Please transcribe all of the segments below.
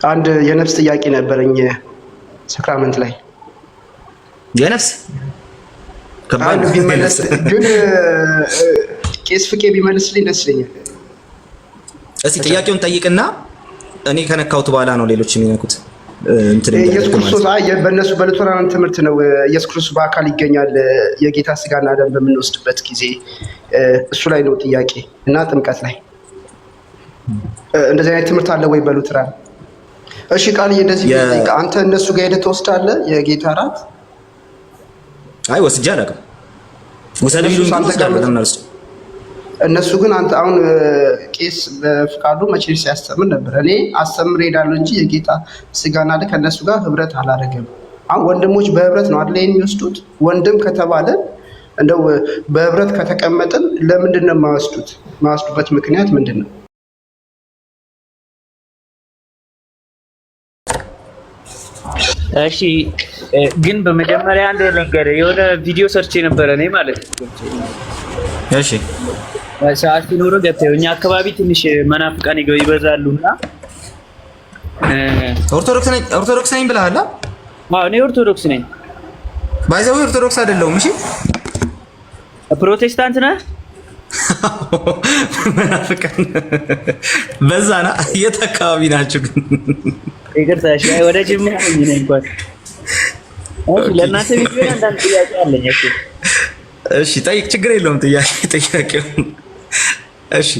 አንድ የነፍስ ጥያቄ ነበረኝ ሰክራመንት ላይ የነፍስ ከባድ ቢመለስ ግን ቄስ ፍቄ ቢመልስልኝ ደስ ይለኛል። እስቲ ጥያቄውን ጠይቅና እኔ ከነካውት በኋላ ነው ሌሎች የሚነኩት። ኢየሱስ ክርስቶስ በእነሱ በሉተራን ትምህርት ነው ኢየሱስ ክርስቶስ በአካል ይገኛል የጌታ ስጋና ደም በምንወስድበት ጊዜ እሱ ላይ ነው ጥያቄ እና ጥምቀት ላይ እንደዚህ አይነት ትምህርት አለ ወይ በሉተራን? እሺ ቃልዬ እንደዚህ አንተ እነሱ ጋር ሄደህ ትወስዳለህ የጌታ እራት? አይ ወስጄ አላውቅም። ወሰድ ቢሉኝ ወስዳለሁ። ለምናልስ እነሱ ግን አንተ አሁን ቄስ በፍቃዱ መቼ ሲያስተምር ነበር። እኔ አስተምር ሄዳለሁ እንጂ የጌታ ስጋና ደም ከእነሱ ጋር ህብረት አላደረገም። አሁን ወንድሞች በህብረት ነው አይደል የሚወስዱት? ወንድም ከተባለ እንደው በህብረት ከተቀመጥን ለምንድን ነው የማይወስዱት? የማይወስዱበት ምክንያት ምንድን ነው? እሺ ግን በመጀመሪያ አንድ ነገር የሆነ ቪዲዮ ሰርች ነበረ እኔ ማለት ነው። እሺ ሰዓት ሲኖር ገብተው እኛ አካባቢ ትንሽ መናፍቃን ይበዛሉና ኦርቶዶክስ ነኝ ብለሃል? አዎ እኔ ኦርቶዶክስ ነኝ። ባይዘው ኦርቶዶክስ አይደለሁም። እሺ ፕሮቴስታንት ነህ? መናፍቃን በዛና የት አካባቢ ናችሁ ግን? ይቅርታ እሺ ወደ ጅማ ነኝ እኔ እንኳን። እሺ ለእናንተ ቪዲዮ አንዳንድ ጥያቄ አለኝ። እሺ ጠይቅ፣ ችግር የለውም። ጥያቄው እሺ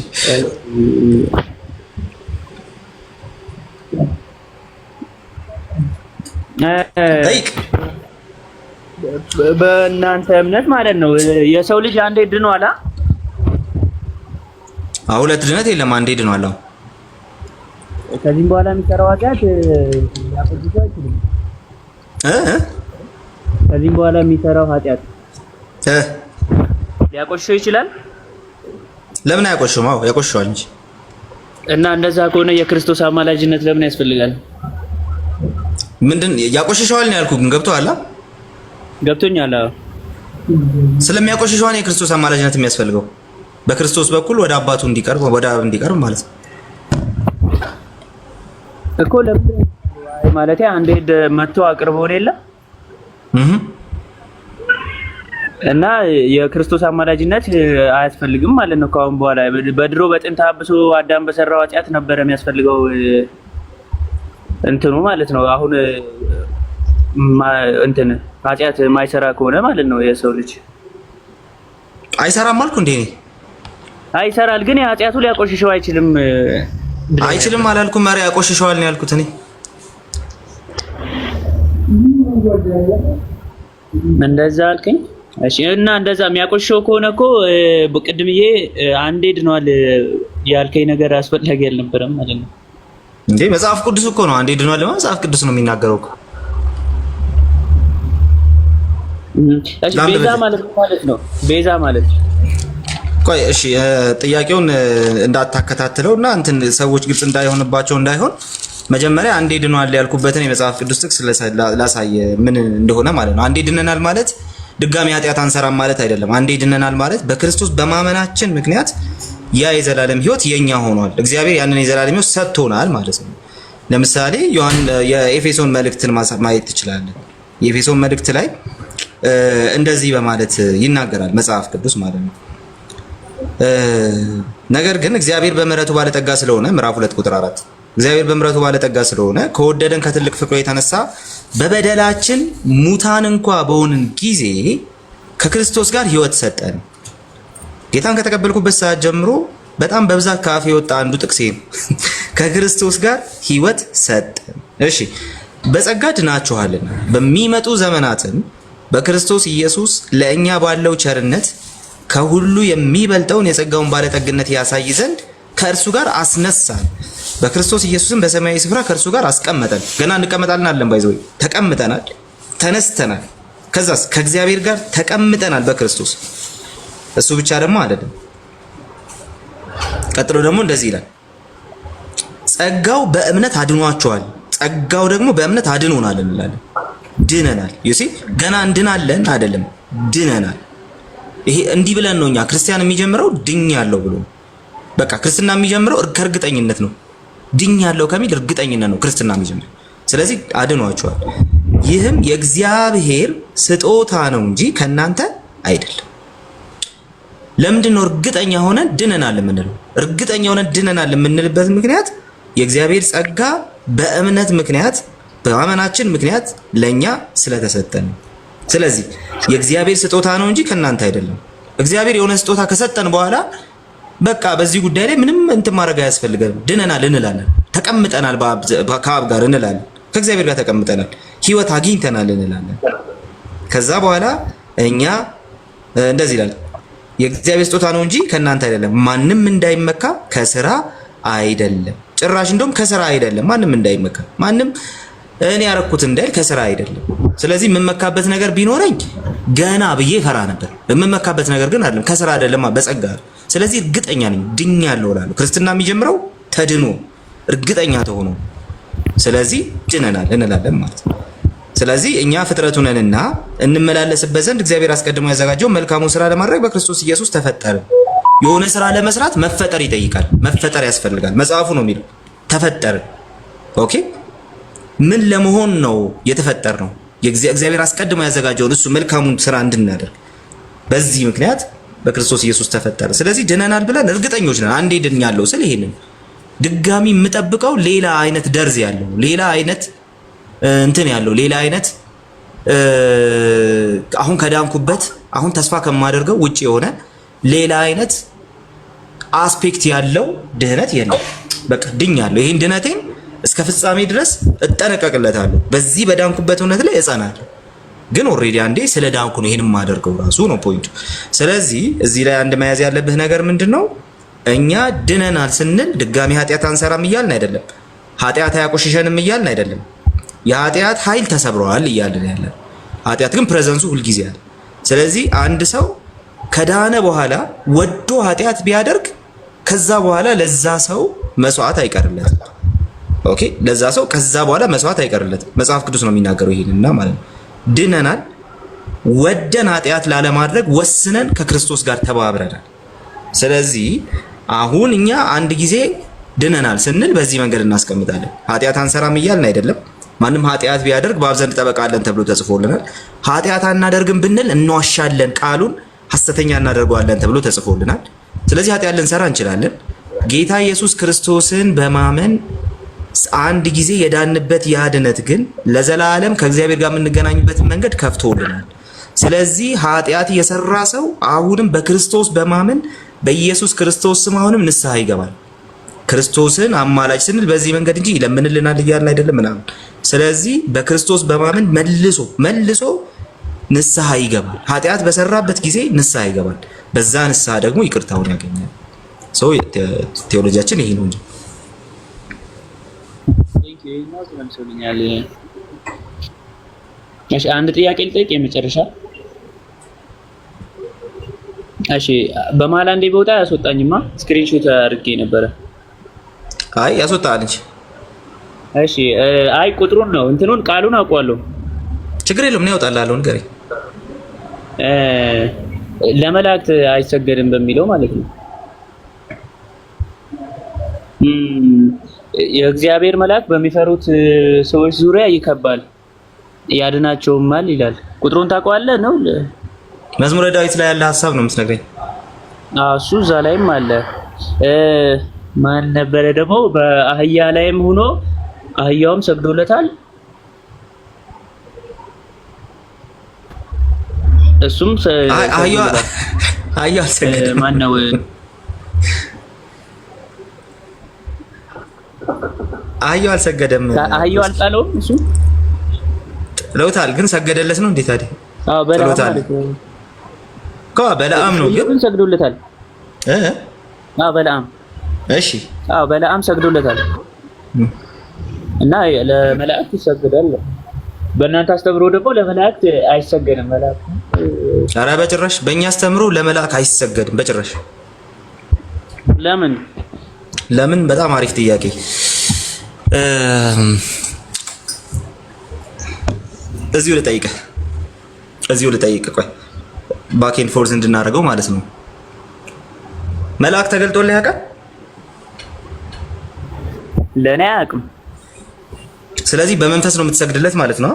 ጠይቅ። በእናንተ እምነት ማለት ነው የሰው ልጅ አንዴ ድኗል? ሁለት ድነት የለም፣ አንዴ ድኗል። ከዚህም በኋላ የሚሰራው ኃጢአት ያቆሽሸው አይችልም። ከዚህም በኋላ የሚሰራው ኃጢአት ሊያቆሽሸው ይችላል? ለምን አያቆሽሽም? አዎ ያቆሽሸዋል እንጂ። እና እንደዛ ከሆነ የክርስቶስ አማላጅነት ለምን ያስፈልጋል? ምንድን ያቆሽሸዋል ነው ያልኩህ፣ ግን ገብቶሃል? ገብቶኛል። አዎ ስለሚያቆሽሸው ነው የክርስቶስ አማላጅነት የሚያስፈልገው፣ በክርስቶስ በኩል ወደ አባቱ እንዲቀርብ ወደ አብ እንዲቀርብ ማለት ነው እኮ። ለምን ማለት አንዴ መጥቶ አቅርቦ የለ እና የክርስቶስ አማላጅነት አያስፈልግም ማለት ነው ከአሁን በኋላ። በድሮ በጥንት አብሶ አዳም በሰራው ኃጢአት ነበር የሚያስፈልገው እንትኑ ማለት ነው። አሁን እንትን ኃጢአት ማይሰራ ከሆነ ማለት ነው የሰው ልጅ አይሰራም አልኩ እንዴ? አይሰራል፣ ግን የኃጢአቱ ሊያቆሽሸው አይችልም። አይችልም አላልኩም። ማሪ ያቆሽሸዋል ነው ያልኩት እኔ። እንደዛ አልከኝ። እሺ እና እንደዛ የሚያቆሽሸው ከሆነ እኮ በቅድምዬ አንዴ ድኗል ያልከኝ ነገር አስፈላጊ አልነበረም ማለት ነው እንዴ? መጽሐፍ ቅዱስ እኮ ነው አንዴ ድኗል ማለት መጽሐፍ ቅዱስ ነው የሚናገረው እኮ። እሺ ቤዛ ማለት ነው ቤዛ ማለት ቆይ እሺ ጥያቄውን እንዳታከታትለውና እንትን ሰዎች ግልጽ እንዳይሆንባቸው እንዳይሆን መጀመሪያ አንዴ ድኗል ያልኩበትን የመጽሐፍ ቅዱስ ጥቅስ ላሳየ ምን እንደሆነ ማለት ነው። አንዴ ድነናል ማለት ድጋሚ ኃጢአት አንሰራም ማለት አይደለም። አንዴ ድነናል ማለት በክርስቶስ በማመናችን ምክንያት ያ የዘላለም ሕይወት የኛ ሆኗል። እግዚአብሔር ያንን የዘላለም ሕይወት ሰጥቶናል ማለት ነው። ለምሳሌ የኤፌሶን መልእክትን ማየት ትችላለህ። የኤፌሶን መልእክት ላይ እንደዚህ በማለት ይናገራል መጽሐፍ ቅዱስ ማለት ነው። ነገር ግን እግዚአብሔር በምሕረቱ ባለጠጋ ስለሆነ ምዕራፍ 2 ቁጥር 4 እግዚአብሔር በምሕረቱ ባለጠጋ ስለሆነ ከወደደን ከትልቅ ፍቅሩ የተነሳ በበደላችን ሙታን እንኳ በሆንን ጊዜ ከክርስቶስ ጋር ሕይወት ሰጠን። ጌታን ከተቀበልኩበት ሰዓት ጀምሮ በጣም በብዛት ከአፍ የወጣ አንዱ ጥቅሴ ነው። ከክርስቶስ ጋር ሕይወት ሰጠን። እሺ በጸጋ ድናችኋልና በሚመጡ ዘመናትም በክርስቶስ ኢየሱስ ለእኛ ባለው ቸርነት ከሁሉ የሚበልጠውን የጸጋውን ባለጠግነት ያሳይ ዘንድ ከእርሱ ጋር አስነሳን። በክርስቶስ ኢየሱስም በሰማያዊ ስፍራ ከእርሱ ጋር አስቀመጠን። ገና እንቀመጣለን አለን ባይዘው ተቀምጠናል፣ ተነስተናል። ከዛስ ከእግዚአብሔር ጋር ተቀምጠናል በክርስቶስ። እሱ ብቻ ደግሞ አይደለም። ቀጥሎ ደግሞ እንደዚህ ይላል፣ ጸጋው በእምነት አድኗቸዋል። ጸጋው ደግሞ በእምነት አድኖናል እንላለን። ድነናል። ዩሲ ገና እንድናለን አይደለም፣ ድነናል። ይሄ እንዲህ ብለን ነው እኛ ክርስቲያን የሚጀምረው ድኛለሁ ብሎ። በቃ ክርስትና የሚጀምረው ከእርግጠኝነት ነው። ድኛለሁ ከሚል እርግጠኝነት ነው ክርስትና የሚጀምረው። ስለዚህ አድኗቸዋል። ይህም የእግዚአብሔር ስጦታ ነው እንጂ ከእናንተ አይደለም። ለምንድን ነው እርግጠኛ ሆነን ድነናል የምንለው? እርግጠኛ ሆነን ድነናል የምንልበት ምክንያት የእግዚአብሔር ጸጋ በእምነት ምክንያት በማመናችን ምክንያት ለኛ ስለተሰጠን። ስለዚህ የእግዚአብሔር ስጦታ ነው እንጂ ከእናንተ አይደለም። እግዚአብሔር የሆነ ስጦታ ከሰጠን በኋላ በቃ በዚህ ጉዳይ ላይ ምንም እንትን ማድረግ አያስፈልገንም። ድነናል እንላለን። ተቀምጠናል ከአብ ጋር እንላለን። ከእግዚአብሔር ጋር ተቀምጠናል፣ ህይወት አግኝተናል እንላለን። ከዛ በኋላ እኛ እንደዚህ ይላል፣ የእግዚአብሔር ስጦታ ነው እንጂ ከእናንተ አይደለም፣ ማንም እንዳይመካ ከስራ አይደለም። ጭራሽ እንደውም ከስራ አይደለም፣ ማንም እንዳይመካ፣ ማንም እኔ ያረኩት እንዳይል ከስራ አይደለም። ስለዚህ የምመካበት ነገር ቢኖረኝ ገና ብዬ ፈራ ነበር። የምመካበት ነገር ግን አይደለም፣ ከስራ አይደለም፣ በጸጋ። ስለዚህ እርግጠኛ ነኝ ድኛለሁ እላለሁ። ክርስትና የሚጀምረው ተድኖ እርግጠኛ ተሆኖ፣ ስለዚህ ድነናል እንላለን ማለት ነው። ስለዚህ እኛ ፍጥረቱ ነንና እንመላለስበት ዘንድ እግዚአብሔር አስቀድሞ ያዘጋጀው መልካሙን ስራ ለማድረግ በክርስቶስ ኢየሱስ ተፈጠርን። የሆነ ስራ ለመስራት መፈጠር ይጠይቃል፣ መፈጠር ያስፈልጋል። መጽሐፉ ነው የሚለው ተፈጠርን። ኦኬ፣ ምን ለመሆን ነው የተፈጠር ነው? እግዚአብሔር አስቀድሞ ያዘጋጀውን እሱ መልካሙን ስራ እንድናደርግ። በዚህ ምክንያት በክርስቶስ ኢየሱስ ተፈጠረ። ስለዚህ ድነናል ብለን እርግጠኞች ነን። አንዴ ድኛለሁ ስል ይሄንን ድጋሚ የምጠብቀው ሌላ አይነት ደርዝ ያለው ሌላ አይነት እንትን ያለው ሌላ አይነት አሁን ከዳንኩበት አሁን ተስፋ ከማደርገው ውጪ የሆነ ሌላ አይነት አስፔክት ያለው ድህነት የለም። በቃ ድኛለሁ። ይሄን ድህነቴን እስከ ፍጻሜ ድረስ እጠነቀቅለታለሁ። በዚህ በዳንኩበት እውነት ላይ እጸናለሁ። ግን ኦልሬዲ አንዴ ስለ ዳንኩ ነው ይሄን የማደርገው ራሱ ነው ፖይንቱ። ስለዚህ እዚህ ላይ አንድ መያዝ ያለብህ ነገር ምንድነው? እኛ ድነናል ስንል ድጋሚ ኃጢአት አንሰራም እያልን አይደለም። ኃጢአት አያቆሽሸንም እያልን አይደለም። የኃጢአት ኃይል ተሰብረዋል እያልን ያለን። ኃጢአት ግን ፕሬዘንሱ ሁልጊዜ አለ። ስለዚህ አንድ ሰው ከዳነ በኋላ ወዶ ኃጢአት ቢያደርግ ከዛ በኋላ ለዛ ሰው መስዋዕት አይቀርለትም። ኦኬ፣ ለዛ ሰው ከዛ በኋላ መስዋዕት አይቀርለትም። መጽሐፍ ቅዱስ ነው የሚናገረው ይሄንና ማለት ነው። ድነናል፣ ወደን ኃጢአት ላለማድረግ ወስነን ከክርስቶስ ጋር ተባብረናል። ስለዚህ አሁን እኛ አንድ ጊዜ ድነናል ስንል በዚህ መንገድ እናስቀምጣለን። ኃጢአት አንሰራም እያልን አይደለም። ማንም ኃጢአት ቢያደርግ በአብ ዘንድ ጠበቃ አለን ተብሎ ተጽፎልናል። ኃጢአት አናደርግም ብንል እንዋሻለን፣ ቃሉን ሐሰተኛ እናደርገዋለን ተብሎ ተጽፎልናል። ስለዚህ ኃጢአት ልንሰራ እንችላለን። ጌታ ኢየሱስ ክርስቶስን በማመን አንድ ጊዜ የዳንበት ያ ድነት ግን ለዘላለም ከእግዚአብሔር ጋር የምንገናኝበትን መንገድ ከፍቶልናል። ስለዚህ ኃጢአት የሰራ ሰው አሁንም በክርስቶስ በማመን በኢየሱስ ክርስቶስ ስም አሁንም ንስሐ ይገባል። ክርስቶስን አማላጅ ስንል በዚህ መንገድ እንጂ ይለምንልናል እያልን አይደለም ምናምን። ስለዚህ በክርስቶስ በማመን መልሶ ንስሐ ይገባል። ኃጢአት በሰራበት ጊዜ ንስሐ ይገባል። በዛ ንስሐ ደግሞ ይቅርታውን ያገኛል። ሰው ቴዎሎጂያችን ይሄ ነው እንጂ እሺ፣ አንድ ጥያቄ ልጠይቅ የመጨረሻ። እሺ፣ በመሀል አንዴ ቦታ ያስወጣኝማ ስክሪንሾት አድርጌ ነበረ። አይ ያስወጣል እንጂ። እሺ፣ አይ ቁጥሩን ነው እንትኑን ቃሉን አውቀዋለሁ። ችግር የለውም ነው ያወጣልሃለሁ። ንገረኝ። ለመላእክት አይሰገድም በሚለው ማለት ነው። የእግዚአብሔር መልአክ በሚፈሩት ሰዎች ዙሪያ ይከባል ያድናቸውማል ይላል። ቁጥሩን ታውቀዋለህ ነው? መዝሙረ ዳዊት ላይ ያለ ሐሳብ ነው የምትነግረኝ? እሱ እዛ ላይም አለ። ማን ነበረ ደግሞ በአህያ ላይም ሆኖ አህያውም ሰግዶለታል። እሱም አህያው ሰገደ። ማን ነው? አህያው አልሰገደም። አህያው አልጣለውም። እሱ ጥለውታል፣ ግን ሰገደለት ነው። እንዴት ታዲያ? በለዓም ነው ግን ሰግዶለታል። በለዓም። እሺ፣ በለዓም ሰግዶለታል እና ለመላእክት ይሰገዳል። በእናንተ አስተምሮ ደግሞ ለመላእክት አይሰገድም። መላእክት ኧረ በጭራሽ በእኛ አስተምሮ ለመላእክት አይሰገድም በጭራሽ። ለምን? በጣም አሪፍ ጥያቄ። እዚሁ ልጠይቅህ። ቆይ ባክ ኤንድ ፎርዝ እንድናደርገው ማለት ነው። መልአክ ተገልጦልህ ያውቃል? ለኔ አያውቅም። ስለዚህ በመንፈስ ነው የምትሰግድለት ማለት ነው።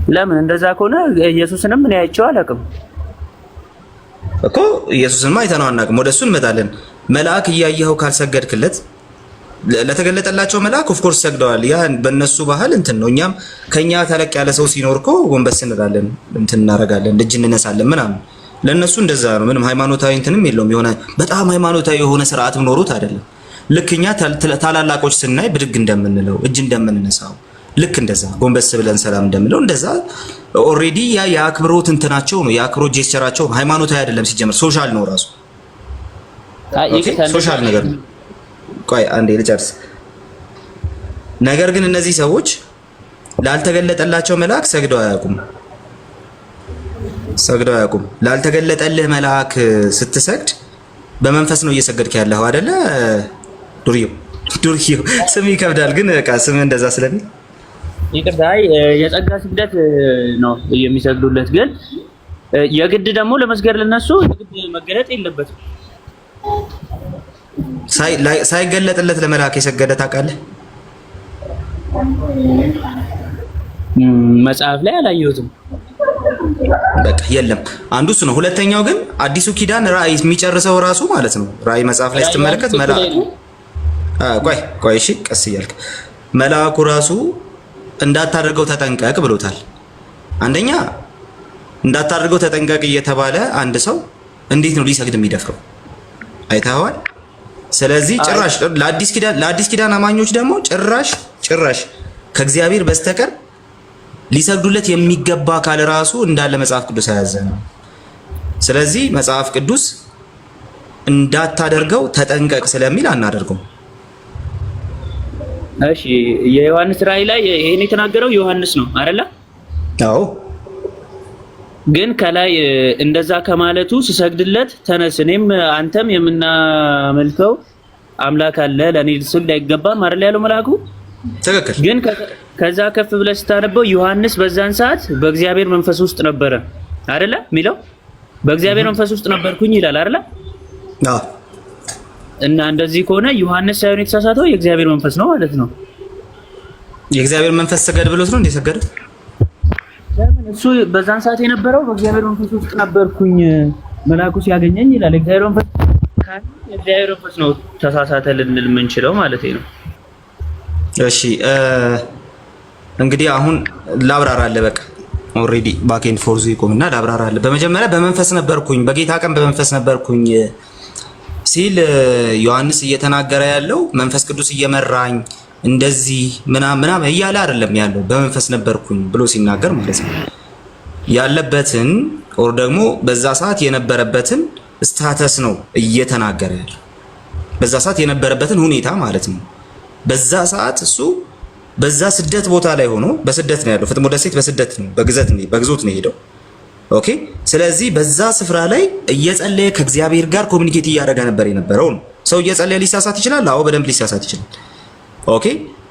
ለምን እንደዛ ከሆነ ኢየሱስንም እኔ አይቼው አላውቅም እኮ። ኢየሱስንማ አይተነው አናውቅም። ወደሱ እንመጣለን። መልአክ እያየኸው ካልሰገድክለት ለተገለጠላቸው መልአክ ኦፍ ኮርስ ሰግደዋል። ያ በእነሱ ባህል እንትን ነው። እኛም ከኛ ተለቅ ያለ ሰው ሲኖር እኮ ጎንበስ እንላለን፣ እንትን እናደርጋለን፣ እጅ እንነሳለን ምናምን። ለእነሱ እንደዛ ነው። ምንም ሃይማኖታዊ እንትንም የለውም። የሆነ በጣም ሃይማኖታዊ የሆነ ስርዓት ኖሮት አይደለም። ልክ እኛ ታላላቆች ስናይ ብድግ እንደምንለው እጅ እንደምንነሳው ልክ እንደዛ ጎንበስ ብለን ሰላም እንደምንለው እንደዛ ኦልሬዲ ያ የአክብሮት እንትናቸው ነው፣ የአክብሮት ጄስቸራቸው ነው። ሃይማኖታዊ አይደለም ሲጀምር፣ ሶሻል ነው ራሱ። ኦኬ ሶሻል ነገር ነው። ቆይ አንዴ ልጨርስ። ነገር ግን እነዚህ ሰዎች ላልተገለጠላቸው መልአክ ሰግደው አያውቁም። ላልተገለጠልህ መልአክ ስትሰግድ በመንፈስ ነው እየሰገድክ ያለኸው አይደለ? ዱርዬው ስም ይከብዳል፣ ግን በቃ ስም እንደዛ ስለሚል ይቅርታ። የጸጋ ስግደት ነው የሚሰግዱለት፣ ግን የግድ ደግሞ ለመስገድ ለነሱ የግድ መገለጥ የለበትም። ሳይገለጥለት ለመልአክ የሰገደ ታውቃለህ? መጽሐፍ ላይ አላየሁትም። በቃ የለም። አንዱ እሱ ነው። ሁለተኛው ግን አዲሱ ኪዳን ራእይ የሚጨርሰው ራሱ ማለት ነው። ራእይ መጽሐፍ ላይ ስትመለከት መልአኩ ቆይ እሺ፣ ቀስ እያልክ መልአኩ ራሱ እንዳታደርገው ተጠንቀቅ ብሎታል። አንደኛ እንዳታደርገው ተጠንቀቅ እየተባለ አንድ ሰው እንዴት ነው ሊሰግድ የሚደፍረው? አይተኸዋል። ስለዚህ ጭራሽ ለአዲስ ኪዳን አማኞች ደግሞ ጭራሽ ከእግዚአብሔር በስተቀር ሊሰግዱለት የሚገባ ካለ ራሱ እንዳለ መጽሐፍ ቅዱስ አያዘንም። ስለዚህ መጽሐፍ ቅዱስ እንዳታደርገው ተጠንቀቅ ስለሚል አናደርገው። እሺ የዮሐንስ ራእይ ላይ ይሄን የተናገረው ዮሐንስ ነው አይደለ? አዎ። ግን ከላይ እንደዛ ከማለቱ ሲሰግድለት ተነስ፣ እኔም አንተም የምናመልከው አምላክ አለ፣ ለኔ ልትሰግድ አይገባም አይደል ያለው መልአኩ። ትክክል። ግን ከዛ ከፍ ብለህ ስታነበው ዮሐንስ በዛን ሰዓት በእግዚአብሔር መንፈስ ውስጥ ነበረ አይደለ የሚለው? በእግዚአብሔር መንፈስ ውስጥ ነበርኩኝ ይላል አይደለ? አዎ። እና እንደዚህ ከሆነ ዮሐንስ ሳይሆን የተሳሳተው የእግዚአብሔር መንፈስ ነው ማለት ነው። የእግዚአብሔር መንፈስ ሰገድ ብሎት ነው እንደ ሰገደ። ለምን እሱ በዛን ሰዓት የነበረው በእግዚአብሔር መንፈስ ውስጥ ነበርኩኝ መልአኩ ሲያገኘኝ ይላል። የእግዚአብሔር መንፈስ ነው ተሳሳተ ልንል የምንችለው ማለት ነው። እሺ እንግዲህ አሁን ላብራራለህ። በቃ ኦልሬዲ ባክ ኤንድ ፎርዝ ይቆምና ላብራራለህ። በመጀመሪያ በመንፈስ ነበርኩኝ፣ በጌታ ቀን በመንፈስ ነበርኩኝ ሲል ዮሐንስ እየተናገረ ያለው መንፈስ ቅዱስ እየመራኝ እንደዚህ ምናምን እያለ አይደለም ያለው። በመንፈስ ነበርኩኝ ብሎ ሲናገር ማለት ነው ያለበትን ኦር ደግሞ በዛ ሰዓት የነበረበትን ስታተስ ነው እየተናገረ ያለው። በዛ ሰዓት የነበረበትን ሁኔታ ማለት ነው። በዛ ሰዓት እሱ በዛ ስደት ቦታ ላይ ሆኖ በስደት ነው ያለው። ፍጥሞ ደሴት በስደት ነው፣ በግዞት ነው ሄደው። ኦኬ። ስለዚህ በዛ ስፍራ ላይ እየጸለየ ከእግዚአብሔር ጋር ኮሚኒኬት እያደረገ ነበር የነበረው ነው። ሰው እየጸለየ ሊሳሳት ይችላል። አዎ በደንብ ሊሳሳት ይችላል። ኦኬ።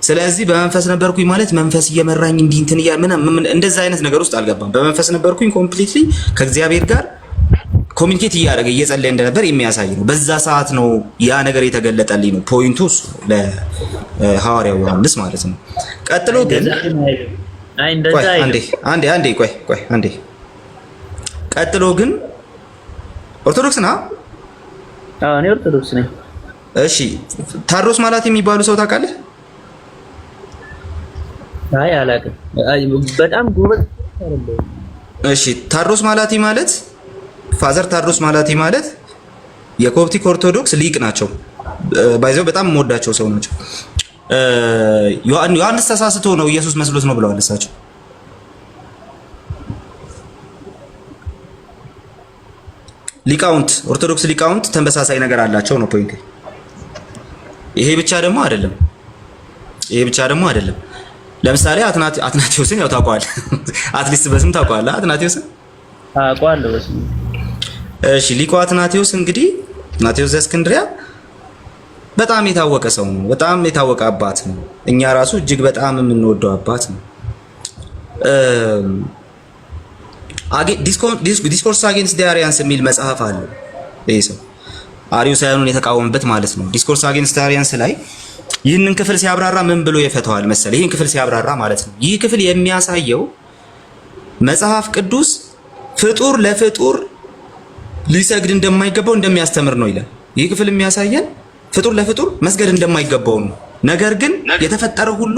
ስለዚህ በመንፈስ ነበርኩኝ ማለት መንፈስ እየመራኝ እንዲህ እንትን እንደዛ አይነት ነገር ውስጥ አልገባም። በመንፈስ ነበርኩኝ ኮምፕሊትሊ ከእግዚአብሔር ጋር ኮሚኒኬት እያደረገ እየጸለየ እንደነበር የሚያሳይ ነው። በዛ ሰዓት ነው ያ ነገር የተገለጠልኝ ነው ፖይንቱ እሱ ለሐዋርያው ዮሐንስ ማለት ነው። ቀጥሎ ግን አንዴ ቀጥሎ ግን ኦርቶዶክስ ና? አዎ እኔ ኦርቶዶክስ ነኝ። እሺ ታድሮስ ማላቲ የሚባሉ ሰው ታውቃለህ? አይ አላውቅም። በጣም ጎበዝ አይደለም። እሺ ታድሮስ ማላቲ ማለት ፋዘር ታድሮስ ማላቲ ማለት የኮፕቲክ ኦርቶዶክስ ሊቅ ናቸው። ባይዘው በጣም የምወዳቸው ሰው ናቸው። ዮሐንስ ተሳስቶ ነው ኢየሱስ መስሎት ነው ብለዋል እሳቸው። ሊቃውንት ኦርቶዶክስ ሊቃውንት ተመሳሳይ ነገር አላቸው ነው ፖይንት። ይሄ ብቻ ደግሞ አይደለም። ለምሳሌ አትናቴዎስን ያው ታውቀዋለህ። አትሊስት በስም ታውቀዋለህ አትናቴዎስን? አውቀዋለሁ በስም። እሺ ሊቁ አትናቴዎስ እንግዲህ አትናቴዎስ ዘእስክንድርያ በጣም የታወቀ ሰው ነው። በጣም የታወቀ አባት ነው። እኛ ራሱ እጅግ በጣም የምንወደው አባት ነው። ዲስኮርስ አጌንስት ዲ አሪያንስ የሚል መጽሐፍ አለው ይሄ ሰው። አሪዮሳውያኑን የተቃወመበት ማለት ነው። ዲስኮርስ አጌንስት አሪያንስ ላይ ይህንን ክፍል ሲያብራራ ምን ብሎ ይፈተዋል መሰለ? ይህን ክፍል ሲያብራራ ማለት ነው ይህ ክፍል የሚያሳየው መጽሐፍ ቅዱስ ፍጡር ለፍጡር ሊሰግድ እንደማይገባው እንደሚያስተምር ነው ይላል። ይህ ክፍል የሚያሳየን ፍጡር ለፍጡር መስገድ እንደማይገባው ነው። ነገር ግን የተፈጠረ ሁሉ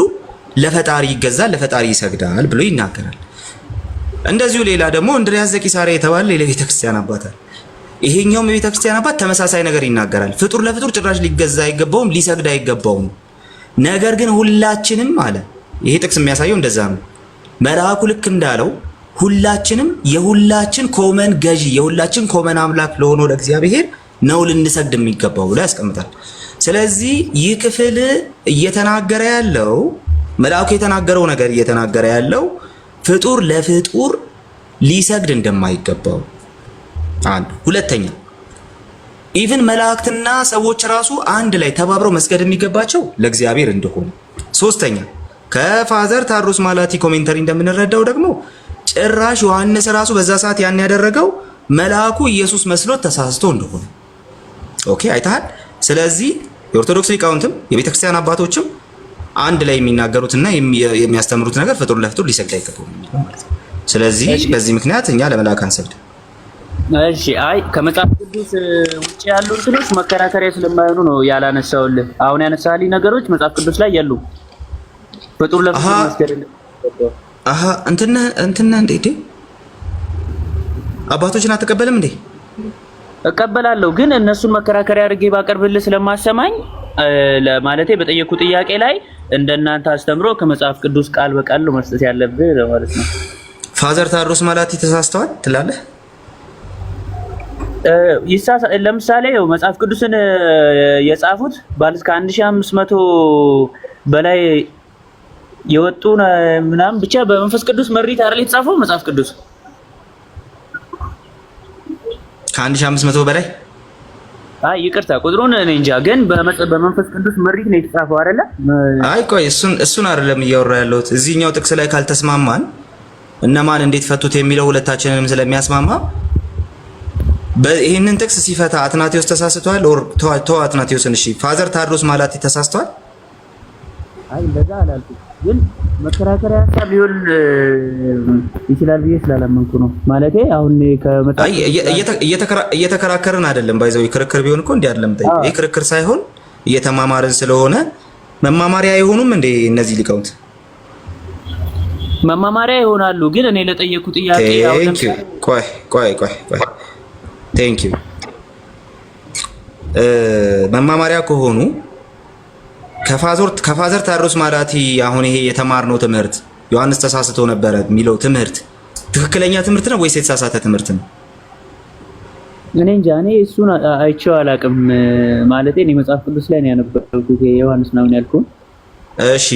ለፈጣሪ ይገዛል፣ ለፈጣሪ ይሰግዳል ብሎ ይናገራል። እንደዚሁ ሌላ ደግሞ እንድርያስ ዘቂሳርያ የተባለ ሌላ ቤተክርስቲያን አባት አለ። ይሄኛውም የቤተክርስቲያን አባት ተመሳሳይ ነገር ይናገራል። ፍጡር ለፍጡር ጭራሽ ሊገዛ አይገባውም፣ ሊሰግድ አይገባውም። ነገር ግን ሁላችንም አለ። ይሄ ጥቅስ የሚያሳየው እንደዛ ነው። መልአኩ ልክ እንዳለው ሁላችንም የሁላችን ኮመን ገዢ የሁላችን ኮመን አምላክ ለሆነው ለእግዚአብሔር ነው ልንሰግድ የሚገባው ብሎ ያስቀምጣል። ስለዚህ ይህ ክፍል እየተናገረ ያለው መልአኩ የተናገረው ነገር እየተናገረ ያለው ፍጡር ለፍጡር ሊሰግድ እንደማይገባው አንድ። ሁለተኛ ኢቭን መላእክትና ሰዎች ራሱ አንድ ላይ ተባብረው መስገድ የሚገባቸው ለእግዚአብሔር እንደሆነ። ሶስተኛ ከፋዘር ታድሮስ ማላቲ ኮሜንተሪ እንደምንረዳው ደግሞ ጭራሽ ዮሐንስ ራሱ በዛ ሰዓት ያን ያደረገው መልአኩ ኢየሱስ መስሎት ተሳስቶ እንደሆነ ኦኬ አይተሃል። ስለዚህ የኦርቶዶክስ ሊቃውንትም የቤተክርስቲያን አባቶችም አንድ ላይ የሚናገሩትና የሚያስተምሩት ነገር ፍጡር ለፍጡር ሊሰግድ አይገባውም ማለት ነው። ስለዚህ በዚህ ምክንያት እኛ ለመልአክ አንሰግድ። እሺ አይ ከመጽሐፍ ቅዱስ ውጪ ያሉ እንትኖች መከራከሪያ ስለማይሆኑ ነው ያላነሳውልህ። አሁን ያነሳልኝ ነገሮች መጽሐፍ ቅዱስ ላይ ያሉ ፍጡር ለፍጡር መስገድ እንትና እንዴ አባቶችን አትቀበልም እንዴ? እቀበላለሁ፣ ግን እነሱን መከራከሪያ አድርጌ ባቀርብልህ ስለማሰማኝ ለማለቴ በጠየቁ ጥያቄ ላይ እንደናንተ አስተምሮ ከመጽሐፍ ቅዱስ ቃል በቃል ነው መስጠት ያለብህ ማለት ነው። ፋዘር ታድሮስ ማላቲ ተሳስተዋል ትላለህ? ለምሳሌ መጽሐፍ ቅዱስን የጻፉት ባለስ ከ1500 በላይ የወጡ ምናምን ብቻ በመንፈስ ቅዱስ መሪት አይደል የተጻፈው መጽሐፍ ቅዱስ? ከ1500 በላይ አይ ይቅርታ ቁጥሩን እኔ እንጃ፣ ግን በመንፈስ ቅዱስ መሪት ነው የተጻፈው አይደለ? አይ ቆይ እሱን አይደለም እያወራ ያለሁት። እዚህኛው ጥቅስ ላይ ካልተስማማን እነማን እንዴት ፈቱት የሚለው ሁለታችንንም ስለሚያስማማ ይህንን ጥቅስ ሲፈታ አትናቴዎስ ተሳስቷል ኦር ተው አትናቴዎስን። እሺ ፋዘር ታድሮስ ማላቲ ተሳስቷል? አይ እንደዛ አላልኩም፣ ግን መከራከሪያ ሀሳብ ሊሆን ይችላል ብዬ ስላላመንኩ ነው። ማለቴ አሁን ከመጣ እየተከራከርን አይደለም። ባይዘው ክርክር ቢሆን እኮ እንዲህ አይደለም። ይሄ ክርክር ሳይሆን እየተማማርን ስለሆነ መማማሪያ አይሆኑም እንዴ እነዚህ ሊቃውንት? መማማሪያ ይሆናሉ፣ ግን እኔ ለጠየቁ ጥያቄ ቆይ ቴንክ ዩ መማማሪያ ከሆኑ ከፋዘር ታድሮስ ማላቲ አሁን ይሄ የተማርነው ትምህርት ዮሐንስ ተሳስቶ ነበረ የሚለው ትምህርት ትክክለኛ ትምህርት ነው ወይስ የተሳሳተ ትምህርት ነው? እኔ እንጃ፣ እኔ እሱን አይቼው አላውቅም። ማለቴ እኔ መጽሐፍ ቅዱስ ላይ ነው ያነበብኩት ዮሐንስ ነው ያልኩት። እሺ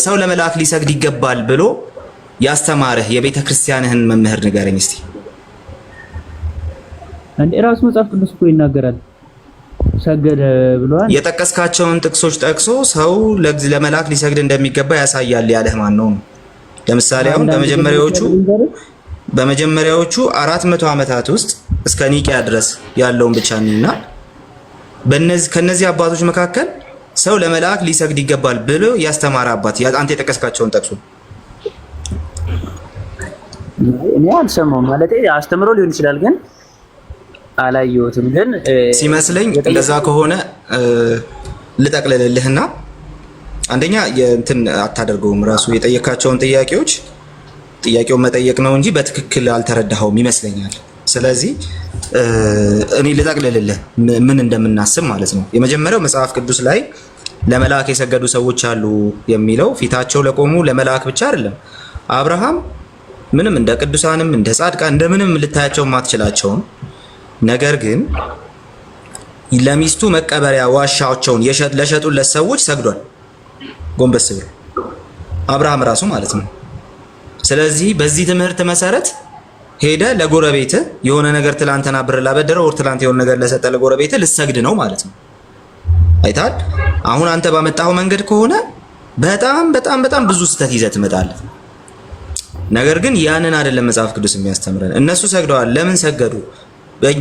ሰው ለመልአክ ሊሰግድ ይገባል ብሎ ያስተማረህ የቤተ ክርስቲያንህን መምህር ንገረኝ እስቲ። እንዴ ራሱ መጽሐፍ ቅዱስ እኮ ይናገራል ሰገደ ብሏል። የጠቀስካቸውን ጥቅሶች ጠቅሶ ሰው ለመልአክ ሊሰግድ እንደሚገባ ያሳያል ያለህ ማን ነው? ለምሳሌ አሁን በመጀመሪያዎቹ 400 ዓመታት ውስጥ እስከ ኒቂያ ድረስ ያለውን ብቻ ነውና ከነዚህ አባቶች መካከል ሰው ለመልአክ ሊሰግድ ይገባል ብሎ ያስተማረ አባት አንተ የጠቀስካቸውን ጠቅሶ። እኔ አልሰማሁም። ማለቴ አስተምሮ ሊሆን ይችላል ግን አላየሁትም። ግን ሲመስለኝ እንደዛ ከሆነ ልጠቅልልልህና አንደኛ የእንትን አታደርገውም ራሱ የጠየካቸውን ጥያቄውን መጠየቅ ነው እንጂ በትክክል አልተረዳኸውም ይመስለኛል። ስለዚህ እኔ ልጠቅልልልህ ምን እንደምናስብ ማለት ነው። የመጀመሪያው መጽሐፍ ቅዱስ ላይ ለመልአክ የሰገዱ ሰዎች አሉ የሚለው ፊታቸው ለቆሙ ለመልአክ ብቻ አይደለም። አብርሃም ምንም እንደ ቅዱሳንም እንደ ጻድቃን እንደምንም ልታያቸው ማትችላቸውን ነገር ግን ለሚስቱ መቀበሪያ ዋሻቸውን ለሸጡለት ሰዎች ሰግዷል ጎንበስ ብሎ አብርሃም ራሱ ማለት ነው። ስለዚህ በዚህ ትምህርት መሰረት ሄደ ለጎረቤት የሆነ ነገር ትላንትና ብር ላበደረው ወር ትላንት የሆነ ነገር ለሰጠ ለጎረቤት ልሰግድ ነው ማለት ነው። አይታል። አሁን አንተ ባመጣው መንገድ ከሆነ በጣም ብዙ ስህተት ይዘህ ትመጣለህ። ነገር ግን ያንን አይደለም መጽሐፍ ቅዱስ የሚያስተምረን። እነሱ ሰግደዋል። ለምን ሰገዱ?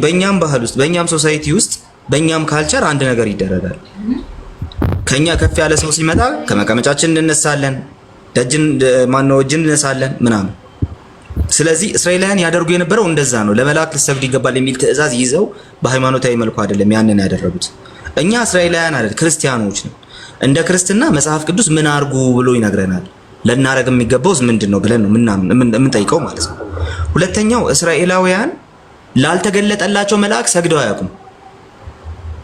በእኛም ባህል ውስጥ በእኛም ሶሳይቲ ውስጥ በእኛም ካልቸር አንድ ነገር ይደረጋል። ከኛ ከፍ ያለ ሰው ሲመጣ ከመቀመጫችን እንነሳለን፣ እጅን እንነሳለን ምናምን። ስለዚህ እስራኤላውያን ያደርጉ የነበረው እንደዛ ነው። ለመላእክት ልትሰግዱ ይገባል የሚል ትእዛዝ ይዘው በሃይማኖታዊ መልኩ አይደለም ያንን ያደረጉት። እኛ እስራኤላውያን አይደል ክርስቲያኖች ነው። እንደ ክርስትና መጽሐፍ ቅዱስ ምን አርጉ ብሎ ይነግረናል። ለናረግ የሚገባውስ ምንድነው ብለን ነው የምንጠይቀው ማለት ነው። ሁለተኛው እስራኤላውያን ላልተገለጠላቸው መልአክ ሰግደው አያውቁም።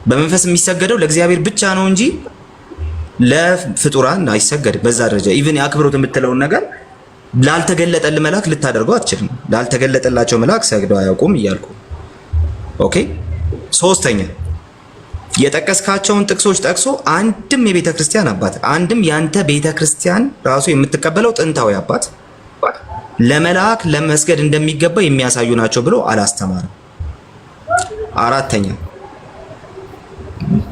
በመንፈስ የሚሰገደው ለእግዚአብሔር ብቻ ነው እንጂ ለፍጡራን አይሰገድም። በዛ ደረጃ ኢቭን የአክብሮት የምትለውን ነገር ላልተገለጠል መልአክ ልታደርገው አትችልም። ላልተገለጠላቸው መልአክ ሰግደው አያውቁም እያልኩ ኦኬ። ሶስተኛ የጠቀስካቸውን ጥቅሶች ጠቅሶ አንድም የቤተ ክርስቲያን አባት አንድም ያንተ ቤተ ክርስቲያን ራሱ የምትቀበለው ጥንታዊ አባት ለመልአክ ለመስገድ እንደሚገባ የሚያሳዩ ናቸው ብሎ አላስተማርም። አራተኛ